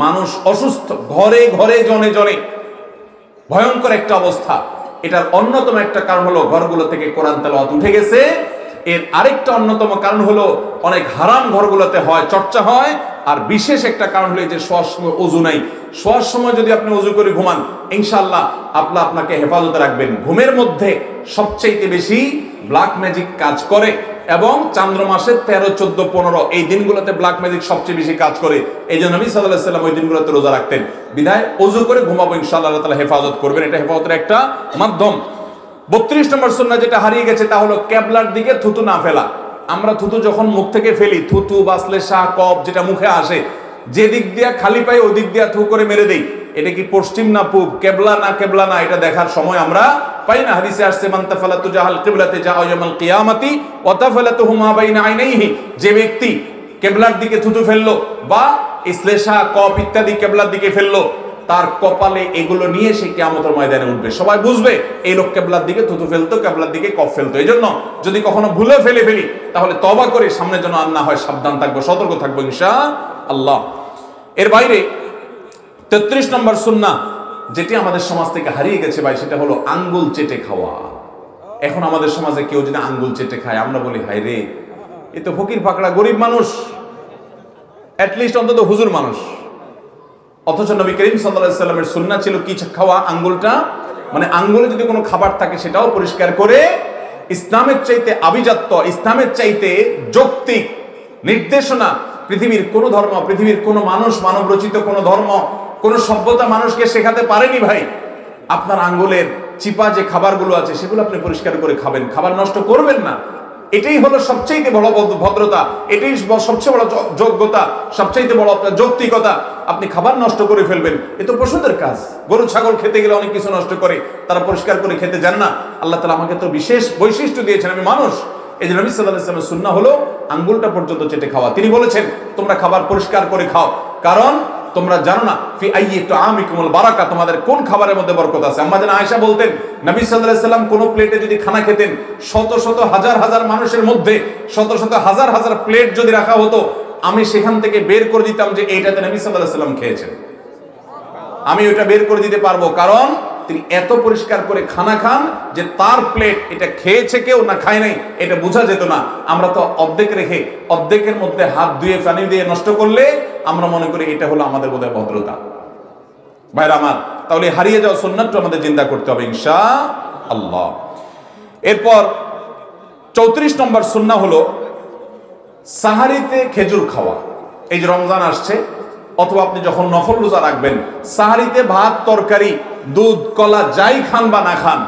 Speaker 1: মানুষ অসুস্থ, ঘরে ঘরে জনে জনে, ভয়ঙ্কর একটা অবস্থা। এটার অন্যতম একটা কারণ হলো ঘরগুলো থেকে কোরআন তেলাওয়াত উঠে গেছে। এর আরেকটা অন্যতম কারণ হলো অনেক হারাম ঘরগুলোতে হয়, চর্চা হয়। আর বিশেষ একটা কারণ হলো যে শোয়ার সময় ওযু নাই। শোয়ার সময় যদি আপনি ওযু করে ঘুমান, ইনশাআল্লাহ আল্লাহ আপনাকে হেফাজতে রাখবেন। ঘুমের মধ্যে সবচেয়ে বেশি ব্ল্যাক ম্যাজিক কাজ করে, এবং চান্দ্র মাসের 13, 14, 15 এই দিনগুলোতে ব্ল্যাক ম্যাজিক সবচেয়ে বেশি কাজ করে। এই জন্য নবী সাল্লাল্লাহু আলাইহি ওয়াসাল্লাম ওই দিনগুলোতে রোজা রাখতেন। বিধায় ওযু করে ঘুমাবো, ইনশাআল্লাহ আল্লাহ তাআলা হেফাজত করবেন। এটা হেফাজতের একটা মাধ্যম। 32 নম্বর সুন্নাহ যেটা হারিয়ে গেছে তা হলো কিবলার দিকে থুতু না ফেলা। আমরা থুতু যখন মুখ থেকে ফেলি, থুতু বাসলে শাহ কফ যেটা মুখে আসে, যে দিক দিয়া খালি পাই ওই দিক দিয়া থু করে মেরে দেই। এটা কি পশ্চিম না পূব, কেবলা না, এটা দেখার সময় আমরা পাই না। হাদিসে আসছে, মান তাফালা তুজাহাল কিবলাতে যা ইয়াউমাল কিয়ামাতি ওয়া তাফালাতুহু মা বাইনা আইনাইহি, যে ব্যক্তি কেবলার দিকে থুতু ফেললো বা ইসলেশা কফ ইত্যাদি কেবলার দিকে ফেললো, তার কপালে এগুলো নিয়ে সে কিয়ামতের ময়দানে উঠবে। সবাই বুঝবে এই লোক কেবলার দিকে থুতু ফেলতো, কেবলার দিকে কফ ফেলতো। এই জন্য যদি কখনো ভুলে ফেলি তাহলে তওবা করে সামনে যেন আর না হয়, সাবধান থাকবো, সতর্ক থাকবো ইনশাআল্লাহ। এর বাইরে 33 নম্বর সুন্নাহ যেটি আমাদের সমাজ থেকে হারিয়ে গেছে ভাই, সেটা হলো আঙ্গুল চেটে খাওয়া। এখন আমাদের সমাজে কেউ যদি আঙ্গুল চেটে খায়, আমরা বলি হায় রে, এ তো ফকির ফাকড়া গরিব মানুষ, অ্যাটলিস্ট অন্তত হুজুর মানুষ। অথচ নবী করিম সাল্লাল্লাহু আলাইহি ওয়াসাল্লামের সুন্নাহ ছিল কি খাওয়া? আঙ্গুলটা, মানে আঙ্গুলে যদি কোনো খাবার থাকে সেটাও পরিষ্কার করে। ইসলামের চাইতে আভিজাত্য, ইসলামের চাইতে যৌক্তিক নির্দেশনা পৃথিবীর কোনো ধর্ম, পৃথিবীর কোনো মানুষ, মানব রচিত কোনো ধর্ম, কোনো সভ্যতা মানুষকে শেখাতে পারেনি ভাই। আপনার আঙ্গুলের চিপা যে খাবারগুলো আছে সেগুলো আপনি পরিষ্কার করে খাবেন, খাবার নষ্ট করবেন না। এটাই হলো সবচেয়ে বড় ভদ্রতা, এটাই সবচেয়ে বড় যোগ্যতা, সবচেয়ে বড় আপনার যৌক্তিকতা। আপনি খাবার নষ্ট করে ফেলবেন, এ তো পশুদের কাজ। গরু ছাগল খেতে গেলে অনেক কিছু নষ্ট করে, তারা পরিষ্কার করে খেতে জানে না। আল্লাহ তাআলা আমাকে তো বিশেষ বৈশিষ্ট্য দিয়েছেন, আমি মানুষ। এই যে নবী সাল্লাল্লাহু আলাইহি ওয়াসাল্লামের সুন্নাহ হলো আঙ্গুলটা পর্যন্ত চেটে খাওয়া। তিনি বলেছেন তোমরা খাবার পরিষ্কার করে খাও, কারণ তোমরা জানো না ফি আইয়ি তুআমিকুমুল বারাকা, তোমাদের কোন খাবারের মধ্যে বরকত আছে। আম্মা জান আয়েশা বলতেন, নবী সাল্লাল্লাহু আলাইহি ওয়াসাল্লাম কোন প্লেটে যদি খানা খেতেন, শত শত হাজার হাজার মানুষের মধ্যে শত শত হাজার হাজার প্লেট যদি রাখা হতো, আমি সেখান থেকে বের করে দিতাম যে এইটাতে নবী সাল্লাল্লাহু আলাইহি ওয়াসাল্লাম খেয়েছেন। আমি ওটা বের করে দিতে পারবো, কারণ তিনি এত পরিষ্কার করে খানা খান যে তার প্লেট এটা খেয়েছে কেউ না খায় নাই এটা বোঝা যেত না। আমরা তো অর্ধেক রেখে অর্ধেকের মধ্যে হাত ধুয়ে পানি দিয়ে নষ্ট করলে আমরা মনে করি এটা হলো আমাদের বোধহয় ভদ্রতা। ভাইরা আমার, তাহলে হারিয়ে যাওয়া সুন্নাতটা আমাদের জিন্দা করতে হবে ইনশাআল্লাহ। এরপর 34 নম্বর সুন্নাহ হলো সাহারিতে খেজুর খাওয়া। এই যে রমজান আসছে, অথবা আপনি যখন নফল রোজা রাখবেন, সাহারিতে ভাত তরকারি দুধ কলা যাই খান বা না খান,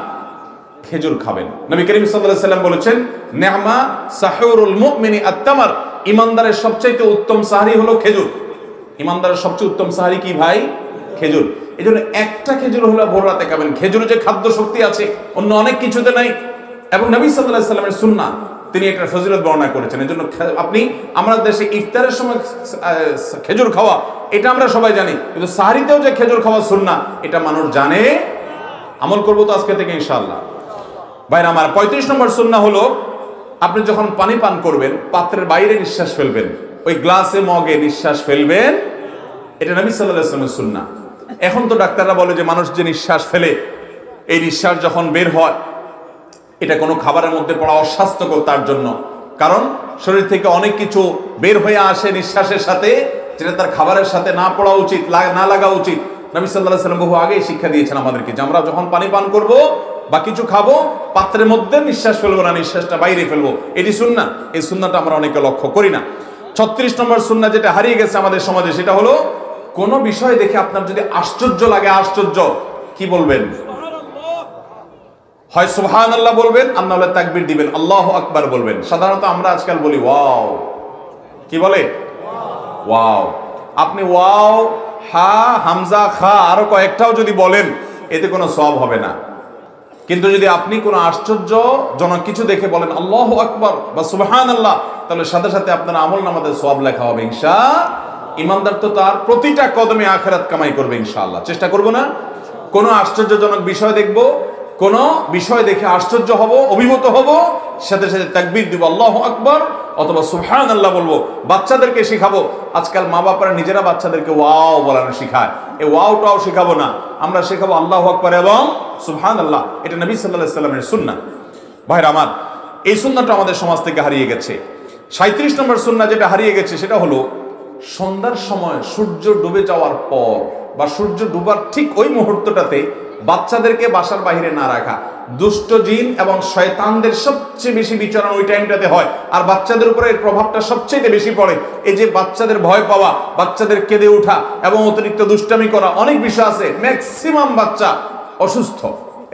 Speaker 1: খেজুর খাবেন। নবী করিম সাল্লাল্লাহু আলাইহি ওয়াসাল্লাম বলেছেন, নি'মা সাহুরুল মুমিনি আত-তামার, ইমানদারের সবচেয়ে উত্তম সাহারি হলো খেজুর। ইমানদারের সবচেয়ে উত্তম সাহারি কি ভাই? খেজুর। এই জন্য একটা খেজুর হলো ভোর রাতে খাবেন। খেজুরে যে খাদ্য শক্তি আছে অন্য অনেক কিছুতে নাই, এবং নবী সাল্লাল্লাহু আলাইহি ওয়াসাল্লামের সুন্নাহ তিনি এটার ফজিলত বর্ণনা করেছেন। এই জন্য আমরা দেশে ইফতারের সময় খেজুর খাওয়া এটা আমরা সবাই জানি, কিন্তু সাহরিতেও যে খেজুর খাওয়া সুন্নাহ এটা মানুষ জানে। আমল করবো তো আজকে থেকে ইনশাআল্লাহ। ভাইরা আমার, 35 নম্বর সুন্নাহ হলো আপনি যখন পানি পান করবেন পাত্রের বাইরে নিঃশ্বাস ফেলবেন, ওই গ্লাসে মগে নিঃশ্বাস ফেলবেন। এটা নবী সাল্লাল্লাহু আলাইহি ওয়াসাল্লামের সুন্নাহ। এখন তো ডাক্তাররা বলে যে মানুষ যে নিঃশ্বাস ফেলে, এই নিঃশ্বাস যখন বের হয় এটা কোনো খাবারের মধ্যে পড়া অস্বাস্থ্যকর তার জন্য, কারণ শরীর থেকে অনেক কিছু বের হয়ে আসে নিঃশ্বাসের সাথে, যেটা তার খাবারের সাথে না পড়া উচিত, না লাগা উচিত। নবী সাল্লাল্লাহু আলাইহি ওয়াসাল্লাম বহু আগেই শিক্ষা দিয়েছেন আমাদেরকে যে আমরা যখন পানি পান করব বা কিছু খাবো, পাত্রের মধ্যে নিঃশ্বাস ফেলবো না, নিঃশ্বাসটা বাইরে ফেলবো। এটি সুন্নাহ। এই সুন্নাহটা আমরা অনেকে লক্ষ্য করি না। 36 নম্বর সুন্নাহ যেটা হারিয়ে গেছে আমাদের সমাজে, সেটা হলো কোন বিষয় দেখে আপনার যদি আশ্চর্য লাগে, আশ্চর্য, কি বলবেন? হয় সুবহানাল্লাহ বলবেন, আর না হলে তাকবীর দিবেন, আল্লাহু আকবার বলবেন। সাধারণত আমরা আজকাল বলি ওয়াও। কি বলে? ওয়াও। আপনি ওয়াও, হা, হামজা, খা আরো কয়েকটাও যদি বলেন, এতে কোনো সওয়াব হবে না। কিন্তু যদি আপনি কোনো আশ্চর্যজনক কিছু দেখে বলেন আল্লাহু আকবার বা সুবহানাল্লাহ, তাহলে সাথে সাথে আপনার আমলনামাতে সওয়াব লেখা হবে ইনশাআল্লাহ। ইমানদার তো তার প্রতিটা কদমে আখিরাত কামাই করবে ইনশাআল্লাহ। চেষ্টা করব না? কোনো আশ্চর্যজনক বিষয় দেখব, কোন বিষয় দেখে আশ্চর্য হব, অভিভূত হব, সাথে সাথে তাকবীর দিব, আল্লাহু আকবার অথবা সুবহানাল্লাহ বলবো। বাচ্চাদেরকে শেখাবো। আজকাল মা বাবারা নিজেরা বাচ্চাদেরকে ওয়াও বলানো শেখায়। এই ওয়াওটাও শেখাবো না, আমরা শেখাবো আল্লাহু আকবার এবং সুবহানাল্লাহ। এটা নবী সাল্লাল্লাহু আলাইহি সাল্লামের সুন্নাহ। ভাইরা আমার, এই সুন্নাহটা আমাদের সমাজ থেকে হারিয়ে গেছে। 37 নম্বর সুন্নাহ যেটা হারিয়ে গেছে সেটা হলো সন্ধ্যার সময় সূর্য ডুবে যাওয়ার পর বা সূর্য ডুবার ঠিক ওই মুহূর্তটাতে বাচ্চাদেরকে বাসার বাইরে না রাখা। দুষ্ট জিন এবং শয়তানদের সবচেয়ে বেশি বিচরণ ওই টাইমটাতে হয়, আর বাচ্চাদের উপরে এর প্রভাবটা সবচেয়ে বেশি পড়ে। এই যে বাচ্চাদের ভয় পাওয়া, বাচ্চাদের কেঁদে ওঠা এবং অতিরিক্ত দুষ্টামি করা, অনেক বিষয় আছে। ম্যাক্সিমাম বাচ্চা অসুস্থ,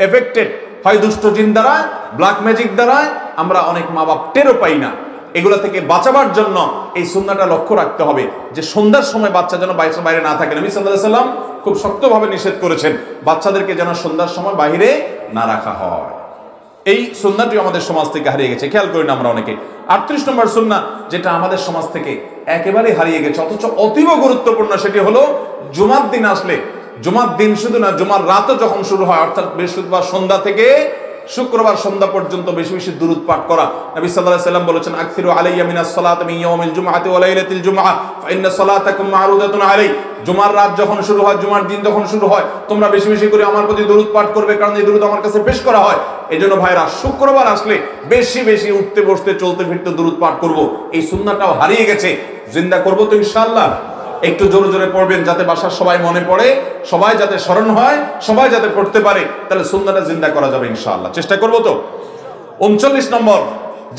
Speaker 1: এফেক্টেড হয় দুষ্ট জিন দ্বারা, ব্ল্যাক ম্যাজিক দ্বারা। আমরা অনেক মা বাপ টেরও পাই না। এগুলা থেকে বাঁচাবার জন্য এই সুন্নাহটা লক্ষ্য রাখতে হবে যে সন্ধ্যার সময় বাচ্চা যেন বাইরে না থাকে। নবী সাল্লাল্লাহু আলাইহি সাল্লাম খুব শক্তভাবে নিষেধ করেছেন বাচ্চাদেরকে যেন সন্ধ্যার সময় বাইরে না রাখা হয়। এই সুন্নাহটি আমাদের সমাজ থেকে হারিয়ে গেছে, খেয়াল করি না আমরা অনেকে। 38 নম্বর সুন্নাহ যেটা আমাদের সমাজ থেকে একেবারে হারিয়ে গেছে অথচ অতীব গুরুত্বপূর্ণ, সেটি হলো জুমার দিন আসলে, জুমার দিন শুধু না, জুমার রাতও যখন শুরু হয়, অর্থাৎ বৃহস্পতিবার সন্ধ্যা থেকে শুক্রবার সন্ধ্যা পর্যন্ত বেশি বেশি দুরূদ পাঠ করা। নবী সাল্লাল্লাহু আলাইহি সাল্লাম বলেছেন আকসিরু আলাইয়া মিনাস সালাতি মিন ইয়াউমিল জুমআতি ওয়া লাইলাতিল জুমআ ফা ইন্না সালাতাকুম মা'রুদাতুন আলাই। জুমার রাত যখন শুরু হয়, জুমার দিন যখন শুরু হয়, তোমরা বেশি বেশি করে আমার প্রতি দুরূদ পাঠ করবে, কারণ এই দুরূদ আমার কাছে পেশ করা হয়। এজন্য ভাইরা, শুক্রবার আসলে বেশি বেশি উঠতে বসতে চলতে ফিরতে দুরূদ পাঠ করব। এই সুন্নাহটাও হারিয়ে গেছে, জিন্দা করব তো ইনশাআল্লাহ। একটু জোরে জোরে পড়বেন যাতে বাসার সবাই মনে পড়ে, সবাই যাতে স্মরণ হয়, সবাই যাতে পড়তে পারে, তাহলে সুন্নাহটা জিন্দা করা যাবে ইনশাআল্লাহ। চেষ্টা করব তো। 39 নম্বর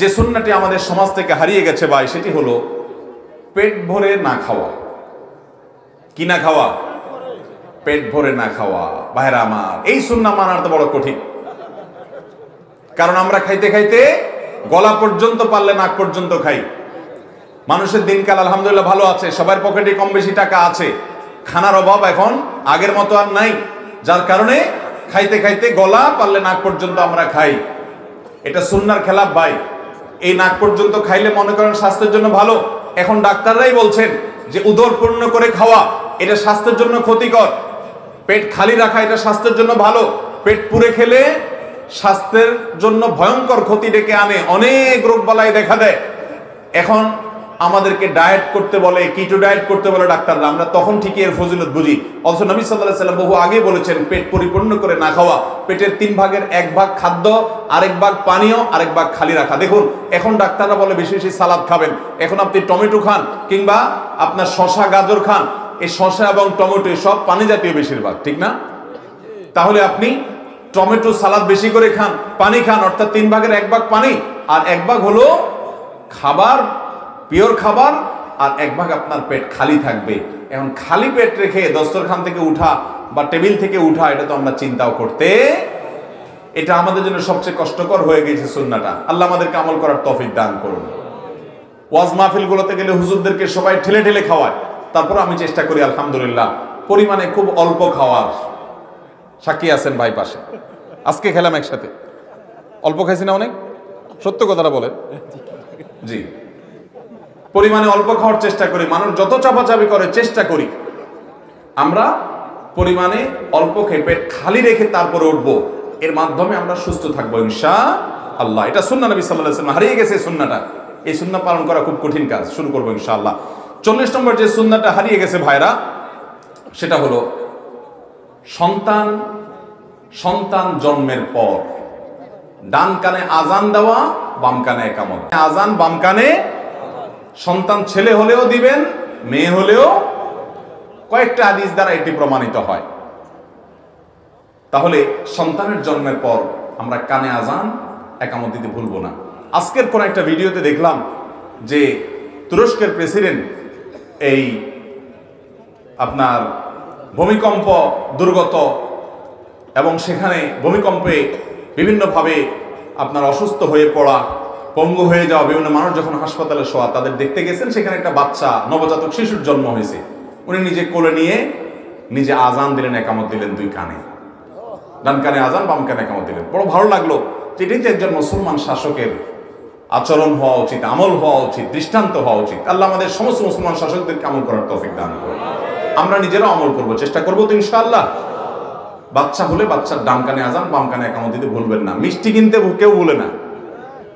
Speaker 1: যে সুন্নাহটি আমাদের সমাজ থেকে হারিয়ে গেছে ভাই, সেটি হলো পেট ভরে না খাওয়া। কি না খাওয়া? পেট ভরে না খাওয়া। ভাইরা আমার, এই সুন্নাহ মানার তো বড় কঠিন, কারণ আমরা খাইতে খাইতে গলা পর্যন্ত, পারলে নাক পর্যন্ত খাই। মানুষের দিনকাল আলহামদুলিল্লাহ ভালো আছে, সবার পকেটে কম বেশি টাকা আছে, খানার অভাব এখন আগের মতো আর নাই, যার কারণে খাইতে খাইতে গলা, পারলে নাক পর্যন্ত আমরা খাই। এটা সুন্নাহর খেলাফ ভাই। এই নাক পর্যন্ত খাইলে মনে করেন স্বাস্থ্যের জন্য ভালো। এখন ডাক্তাররাই বলছেন যে উদর পূর্ণ করে খাওয়া এটা স্বাস্থ্যের জন্য ক্ষতিকর। পেট খালি রাখা এটা স্বাস্থ্যের জন্য ভালো। পেট পুরে খেলে স্বাস্থ্যের জন্য ভয়ঙ্কর ক্ষতি ডেকে আনে, অনেক রোগবালাই দেখা দেয়। এখন আমাদেরকে ডায়েট করতে বলে, কিটো ডায়েট করতে বলে ডাক্তাররা, আমরা তখন ঠিকই এর ফজিলত বুঝি। অথচ নবী সাল্লাল্লাহু আলাইহি সাল্লাম বহু আগে বলেছেন পেট পরিপূর্ণ করে না খাওয়া, পেটের 3 ভাগের 1 ভাগ খাদ্য, আরেক ভাগ পানীয়, আরেক ভাগ খালি রাখা। দেখুন, এখন ডাক্তাররা বলে বেশি বেশি সালাদ খাবেন। এখন আপনি টমেটো খান কিংবা আপনার শসা গাজর খান, এই শসা এবং টমেটো সব পানি জাতীয় বেশিরভাগ, ঠিক না? তাহলে আপনি টমেটো সালাদ বেশি করে খান, পানি খান, অর্থাৎ 3 ভাগের 1 ভাগ পানি, আর 1 ভাগ হলো খাবার, পিওর খাবার, আর 1 ভাগ আপনার পেট খালি থাকবে। এখন খালি পেট রেখে দস্তরখান থেকে উঠা বা টেবিল থেকে উঠা, এটা তো আমরা চিন্তাও করতে, এটা আমাদের জন্য সবচেয়ে কষ্টকর হয়ে গেছে সুন্নাহটা। আল্লাহ আমাদেরকে আমল করার তৌফিক দান করুন। ওয়াজ মাহফিলগুলোতে গেলে হুজুরদেরকে সবাই ঠেলে ঠেলে খাওয়ায়, তারপর আমি চেষ্টা করি আলহামদুলিল্লাহ পরিমাণে খুব অল্প খাওয়ার। সাক্ষী আছেন ভাই পাশে, আজকে খেলাম একসাথে, অল্প খাইছি না অনেক? সত্য কথাটা বলেন। জি, পরিমাণে অল্প খাওয়ার চেষ্টা করি। মানুষ যত চাপাচাপি করে, চেষ্টা করি আমরা পরিমাণে অল্প খেয়ে পেট খালি রেখে তারপরে উঠবো। এর মাধ্যমে আমরা সুস্থ থাকবো ইনশাআল্লাহ। এটা সুন্নাহ নবী সাল্লাল্লাহু আলাইহি ওয়াসাল্লাম, হারিয়ে গেছে সুন্নাহটা। এই সুন্নাহ পালন করা খুব কঠিন কাজ, শুরু করবো ইনশাআল্লাহ। 40 নম্বর যে সুন্নাহটা হারিয়ে গেছে ভাইরা, সেটা হলো সন্তান জন্মের পর ডান কানে আজান দেওয়া, বাম কানে ইকামত। আজান বাম কানে, সন্তান ছেলে হলেও দিবেন, মেয়ে হলেও। কয়েকটা হাদিস দ্বারা এটি প্রমাণিত হয়। তাহলে সন্তানের জন্মের পর আমরা কানে আজান, ইকামত দিতে ভুলবো না। আজকের কোন একটা ভিডিওতে দেখলাম যে তুরস্কের প্রেসিডেন্ট এই আপনার ভূমিকম্প দুর্গত এবং সেখানে ভূমিকম্পে বিভিন্নভাবে আপনার অসুস্থ হয়ে পড়া, পঙ্গু হয়ে যাওয়া বিভিন্ন মানুষ যখন হাসপাতালে শোয়া, তাদের দেখতে গেছেন, সেখানে একটা বাচ্চা নবজাতক শিশুর জন্ম হয়েছে। উনি নিজে কোলে নিয়ে নিজে আজান দিলেন, একামত দিলেন দুই কানে, ডান কানে আজান, বাম কানে একামত দিলেন। বড় ভালো লাগলো যে এটাই তো একজন মুসলমান শাসকের আচরণ হওয়া উচিত, আমল হওয়া উচিত, দৃষ্টান্ত হওয়া উচিত। আল্লাহ আমাদের সমস্ত মুসলমান শাসকদেরকে আমল করার তৌফিক দান করুন। আমরা নিজেরাও আমল করব, চেষ্টা করবো তো ইনশাআল্লাহ। বাচ্চা হলে বাচ্চার ডান কানে আজান, বাম কানে একামত দিতে ভুলবেন না। মিষ্টি কিনতে কেউ ভুলে না,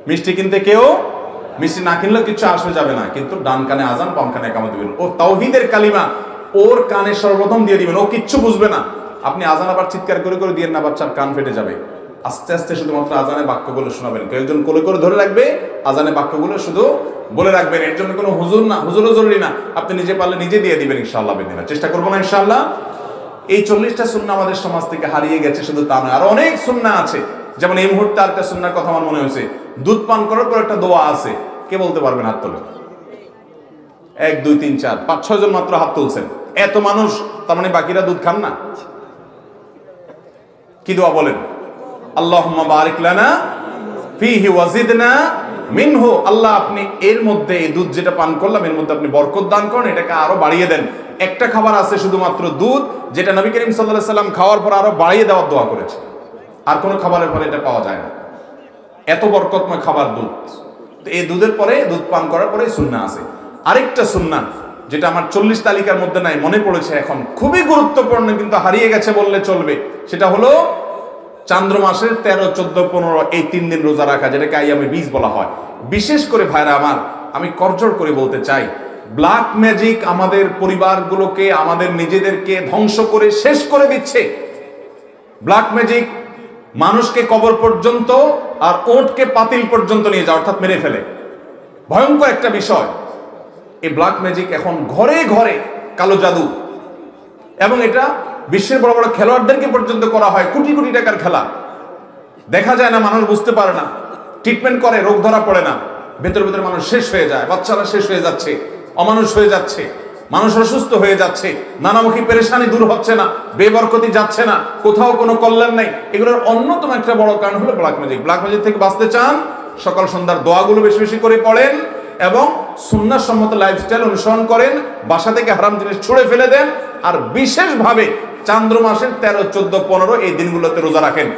Speaker 1: মিষ্টি কিনতে কেউ, মিষ্টি না কিনলেও কিছু আসবে যাবে না, কিন্তু ডান কানে আজান, বাম কানে একামত দিবেন। ও তাওহীদের কালিমা ওর কানে সর্বপ্রথম দিয়ে দিবেন, ও কিচ্ছু বুঝবে না। আপনি আজান আবার চিৎকার করে করে দিয়েন না, বাচ্চার কান ফেটে যাবে। আস্তে আস্তে শুধুমাত্র আজানের বাক্যগুলো শোনাবেন। কেউ একজন কোলে করে ধরে রাখবে, আজানের বাক্যগুলো শুধু বলে রাখবেন। এর জন্য কোনো হুজুর না, হুজুরও জরুরি না, আপনি নিজে পারলে নিজে দিয়ে দিবেন ইনশাআল্লাহ। বেদিনা চেষ্টা করবো না ইনশাআল্লাহ। এই 40টা সুন্নাহ আমাদের সমাজ থেকে হারিয়ে গেছে, শুধু তা নয়, আরো অনেক সুন্নাহ আছে। যেমন এই মুহূর্তে আরেকটা সুন্নাহর কথা আমার মনে হয়েছে, দুধ পান করার পর একটা দোয়া আছে। কে বলতে পারবেন? হাত তোলেন। 1 2 3 4 5 6 জন মাত্র হাত তুলছেন। এত মানুষ, তার মানে বাকিরা দুধ খান না? কি দোয়া বলেন? আল্লাহুম্মা বারিক লানা ফীহি ওয়াজিদনা মিনহু। আল্লাহ আপনি এর মধ্যে, এই দুধ যেটা পান করলাম এর মধ্যে আপনি বরকত দান করেন, এটাকে আরো বাড়িয়ে দেন। একটা খাবার আছে শুধুমাত্র দুধ, যেটা নবী করিম সাল্লাল্লাহু আলাইহি সাল্লাম খাওয়ার পর আরো বাড়িয়ে দেওয়ার দোয়া করেছে। আর কোনো খাবারের পরে এটা পাওয়া যায় না, এত বরকতময় খাবার দুধ। তো এই দুধের পরে, দুধ পান করার পরে সুন্নাহ আছে। আরেকটা সুন্নাহ যেটা আমার 40 তালিকার মধ্যে নাই, মনে পড়েছে এখন, খুবই গুরুত্বপূর্ণ, কিন্তু হারিয়ে গেছে বললে চলবে। সেটা হলো চান্দ্র মাসের 13, 14, 15 এই 3 দিন রোজা রাখা, যেটাকে আইয়ামে বীজ বলা হয়। বিশেষ করে ভাইরা আমার, আমি করজোড় করে বলতে চাই, ব্ল্যাক ম্যাজিক আমাদের পরিবারগুলোকে, আমাদের নিজেদেরকে ধ্বংস করে শেষ করে দিচ্ছে। ব্ল্যাক ম্যাজিক মানুষকে কবর পর্যন্ত আর ওটকে পাতিল পর্যন্ত নিয়ে যায়, অর্থাৎ মেরে ফেলে। ভয়ঙ্কর একটা বিষয় এই ব্ল্যাক ম্যাজিক। এখন ঘরে ঘরে কালো জাদু, এবং এটা বিশ্বের বড় বড় খেলোয়াড়দেরকে পর্যন্ত করা হয়। কোটি কোটি টাকার খেলা, দেখা যায় না, মানুষ বুঝতে পারে না, ট্রিটমেন্ট করে, রোগ ধরা পড়ে না, ভেতর ভেতর মানুষ শেষ হয়ে যায়, বাচ্চারা শেষ হয়ে যাচ্ছে, অমানুষ হয়ে যাচ্ছে, মানুষ অসুস্থ হয়ে যাচ্ছে, নানামুখী পেরেশানি দূর হচ্ছে না, বেবরকতি যাচ্ছে না, কোথাও কোনো কল্যাণ নেই। এগুলোর অন্যতম একটা বড় কারণ হলো ব্ল্যাক ম্যাজিক। ব্ল্যাক ম্যাজিক থেকে বাঁচতে চান, সকাল সন্ধ্যার দোয়াগুলো বেশি বেশি করে পড়েন এবং সুন্নাহ সম্মত লাইফস্টাইল অনুসরণ করেন, বাসা থেকে হারাম জিনিস ছুঁড়ে ফেলে দেন, আর বিশেষভাবে চান্দ্র মাসের 13, 14, 15 এই দিনগুলোতে রোজা রাখেন।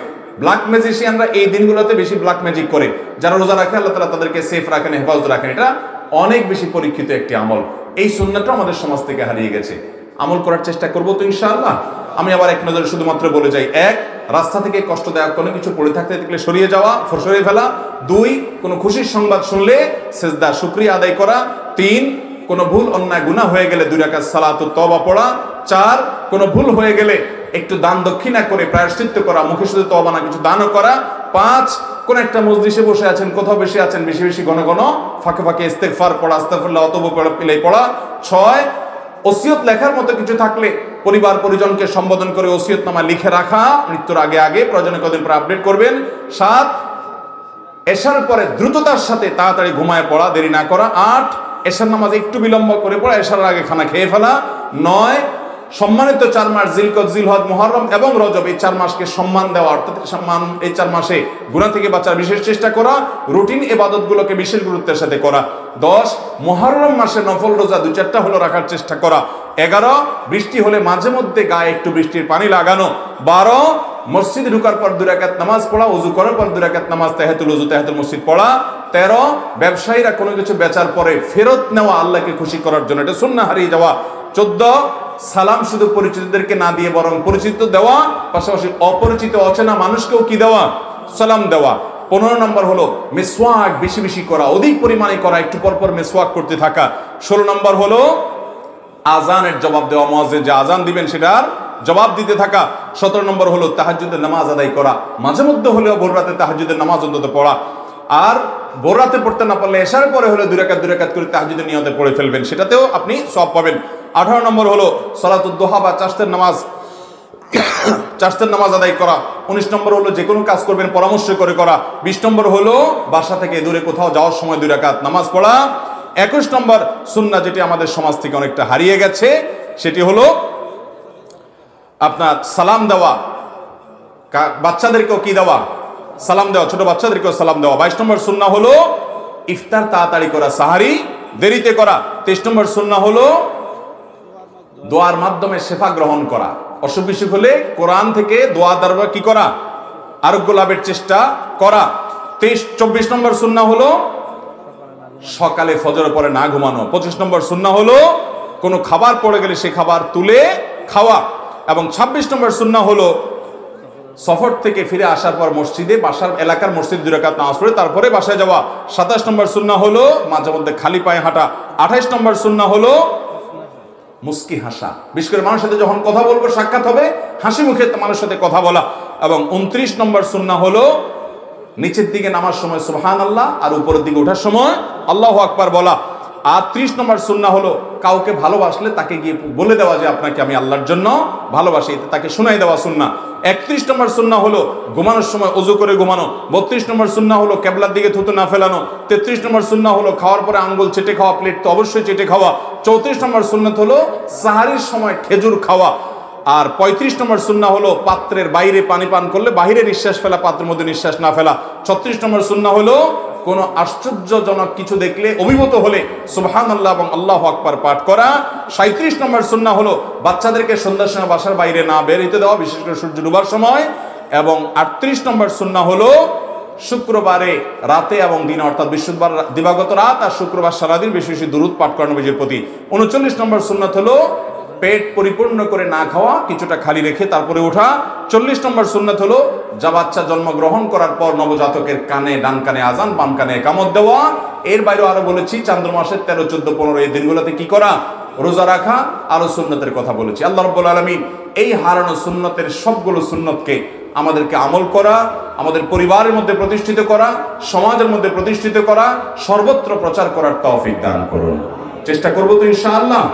Speaker 1: ব্ল্যাক ম্যাজিশিয়ানরা এই দিনগুলোতে বেশি ব্ল্যাক ম্যাজিক করে, যারা রোজা রাখে আল্লাহ তাআলা তাদেরকে সেফ রাখেন, হেফাজত রাখেন। এটা অনেক বেশি পরীক্ষিত একটি আমল। এই সুন্নাহটা আমাদের সমাজ থেকে হারিয়ে গেছে, আমল করার চেষ্টা করবো তো ইনশাআল্লাহ। আমি আবার এক নজরে শুধুমাত্র বলে যাই, 1, রাস্তা থেকে কষ্টদায়ক কোনো কিছু পড়ে থাকতে দেখলে সরিয়ে যাওয়া, সরিয়ে ফেলা। 2, কোনো খুশির সংবাদ শুনলে সেজদা শুকরিয়া আদায় করা। 3, কোনো ভুল অন্যায় গুনাহ হয়ে গেলে 2 রাকাত সালাতুত তওবা পড়া। 4, কোনো ভুল হয়ে গেলে একটু দান দক্ষিণা করে প্রায়শ্চিত্ত করা, মুখে শুধু তওবা না, কিছু দানও করা। 5, কোন একটা মজলিসে বসে আছেন, কোথাও বেশি আছেন, বেশি বেশি ঘন ঘন ফাঁকে ফাঁকে ইস্তেগফার পড়া, আস্তাগফিরুল্লাহ অতব পড়া। 6, ওসিয়ত লেখার মতো কিছু থাকলে পরিবার পরিজনকে সম্বোধন করে ওসিয়তনামা লিখে রাখা, মৃত্যুর আগে আগে, প্রয়োজনে কদিন পর আপডেট করবেন। 7, এশার পরে দ্রুততার সাথে তাড়াতাড়ি ঘুমায় পড়া, দেরি না করা। 8, এশার নামাজ একটু বিলম্ব করে পড়া, এশার আগে খানা খেয়ে ফেলা। 9, সম্মানিত 4 মাস জিলকদ, জিলহজ, মুহররম এবং রজব, এই 4 মাসকে সম্মান দেওয়া, অর্থাৎ সম্মান, এই 4 মাসে গুনাহ থেকে বাঁচার বিশেষ চেষ্টা করা, রুটিন ইবাদতগুলোকে বিশেষ গুরুত্বের সাথে করা। 10, মুহররম মাসে নফল রোজা 2-4টা হলো রাখার চেষ্টা করা। 11, বৃষ্টি হলে মাঝে মধ্যে গায়ে একটু বৃষ্টির পানি লাগানো। 12, মসজিদে ঢোকার পর 2 রাকাত নামাজ পড়া, ওযু করার পর 2 রাকাত নামাজ, তাহিয়াতুল ওযু, তাহিয়াতুল মসজিদ পড়া। 13, ব্যবসায়ীরা কোনো কিছু বেচার পরে ফেরত নেওয়া, আল্লাহকে খুশি করার জন্য, এটা সুন্নাহ হারিয়ে যাওয়া। 14, সালাম শুধু পরিচিতদেরকে না দিয়ে বরং পরিচিত দেওয়া, পাশাপাশি অপরিচিত অচেনা মানুষকেও কি দেওয়া, সালাম দেওয়া। 15 নম্বর হলো মিসওয়াক বেশি বেশি করা, অধিক পরিমাণে করা, একটু পর পর মিসওয়াক করতে থাকা। 16 নম্বর হলো আজানের জবাব দেওয়া, মুয়াজ্জিন যে আজান দিবেন সেটার জবাব দিতে থাকা। 17 নম্বর হলো তাহাজ্জুদের নামাজ আদায় করা, মাঝে মধ্যে হলেও ভোর রাতে তাহাজ্জুদের নামাজ অন্তত পড়া। আর ভোর রাতে পড়তে না পারলে এশার পরে হলে 2 রাকাত করে তাহাজ্জুদের নিয়তে পড়ে ফেলবেন, সেটাতেও আপনি সওয়াব পাবেন। 18 নম্বর হলো সালাতুদ দুহা বা চাশতের নামাজ আদায় করা। 19 নম্বর হলো যে কোনো কাজ করবেন পরামর্শ করে করা। 20 নম্বর হলো বাসা থেকে দূরে কোথাও যাওয়ার সময় 2 রাকাত নামাজ পড়া। 21 নম্বর সুন্নাহ, যেটি আমাদের সমাজ থেকে অনেকটা হারিয়ে গেছে, সেটি হলো আপনার সালাম দেওয়া, বাচ্চাদেরকেও কি দেওয়া, সালাম দেওয়া, ছোট বাচ্চাদেরকেও সালাম দেওয়া। 22 নম্বর সুন্নাহ হলো ইফতার তাড়াতাড়ি করা, সাহারি দেরিতে করা। 23 নম্বর সুন্নাহ হলো দোয়ার মাধ্যমে শেফা গ্রহণ করা, অসুখ বিসুখ হলে কোরআন থেকে দোয়া দ্বারা কি করা, আরোগ্য লাভের চেষ্টা করা। 24 নম্বর সুন্নাহ হলো সকালে ফজরের পরে না ঘুমানো। 25 নম্বর সুন্নাহ হলো কোনো খাবার পড়ে গেলে সে খাবার তুলে খাওয়া। এবং 26 নম্বর সুন্নাহ হলো সফর থেকে ফিরে আসার পর মসজিদে, বাসার এলাকার মসজিদ 2 রাকাত নামাজ পড়ে তারপরে বাসায় যাওয়া। 27 নম্বর সুন্নাহ হলো মাঝে মধ্যে খালি পায়ে হাঁটা। 28 নম্বর সুন্নাহ হলো মুস্কি হাসা, বিশেষ করে মানুষের সাথে যখন কথা বলবো, সাক্ষাৎ হবে, হাসি মুখে মানুষের সাথে কথা বলা। এবং 29 নম্বর সুন্নাহ হলো নিচের দিকে নামার সময় সুবহানাল্লাহ আর উপরের দিকে ওঠার সময় আল্লাহু আকবার বলা। আর 30 নম্বর সুন্নাহ হলো কাউকে ভালোবাসলে তাকে গিয়ে বলে দেওয়া যে আপনাকে আমি আল্লাহর জন্য ভালোবাসি, এতে তাকে শোনাই দেওয়া সুন্নাহ। 31 নম্বর সুন্নাহ হলো ঘুমানোর সময় ওযু করে ঘুমানো। 32 নম্বর সুন্নাহ হলো কিবলার দিকে থুতু না ফেলানো। 33 নম্বর সুন্নাহ হলো খাওয়ার পরে আঙ্গুল চেটে খাওয়া, প্লেট তো অবশ্যই চেটে খাওয়া। 34 নম্বর সুন্নাত হলো সাহারির সময় খেজুর খাওয়া। আর 35 নম্বর সুন্নাহ হলো পাত্রের বাইরে পানি পান করলে বাইরে নিঃশ্বাস ফেলা, পাত্রের মধ্যে নিঃশ্বাস না ফেলা। 36 নম্বর সুন্নাহ হলো কোনো আশ্চর্যজনক কিছু দেখলে, অভিভূত হলে সুবহানাল্লাহ এবং আল্লাহু আকবার পাঠ করা। 37 নম্বর সুন্নাহ হলো বাচ্চাদেরকে সন্ধ্যার সময় বাসার বাইরে না বের হতে দেওয়া, বিশেষ করে সূর্য ডুবার সময়। এবং 38 নম্বর সুন্নাহ হলো শুক্রবারে রাতে এবং দিনে, অর্থাৎ বৃহস্পতিবার দিবাগত রাত আর শুক্রবার সারাদিন বেশি বেশি দুরূদ পাঠ করা নবীজির প্রতি। 39 নম্বর সুন্নাত হলো পেট পরিপূর্ণ করে না খাওয়া, কিছুটা খালি রেখে তারপরে ওঠা। 40 নম্বর সুন্নাত হলো যা বাচ্চা জন্মগ্রহণ করার পর নবজাতকের কানে, ডান কানে আজান, বাম কানে একামত দেওয়া। এর বাইরেও আরো বলেছি চান্দ্র মাসের 13, 14, 15 এই দিনগুলোতে কি করা, রোজা রাখা, আরো সুন্নতের কথা বলেছি। আল্লাহ রাব্বুল আলামিন এই হারানো সুন্নতের সবগুলো সুন্নতকে আমাদেরকে আমল করা, আমাদের পরিবারের মধ্যে প্রতিষ্ঠিত করা, সমাজের মধ্যে প্রতিষ্ঠিত করা, সর্বত্র প্রচার করার তৌফিক দান করুন। চেষ্টা করবো তো ইনশাআল্লাহ।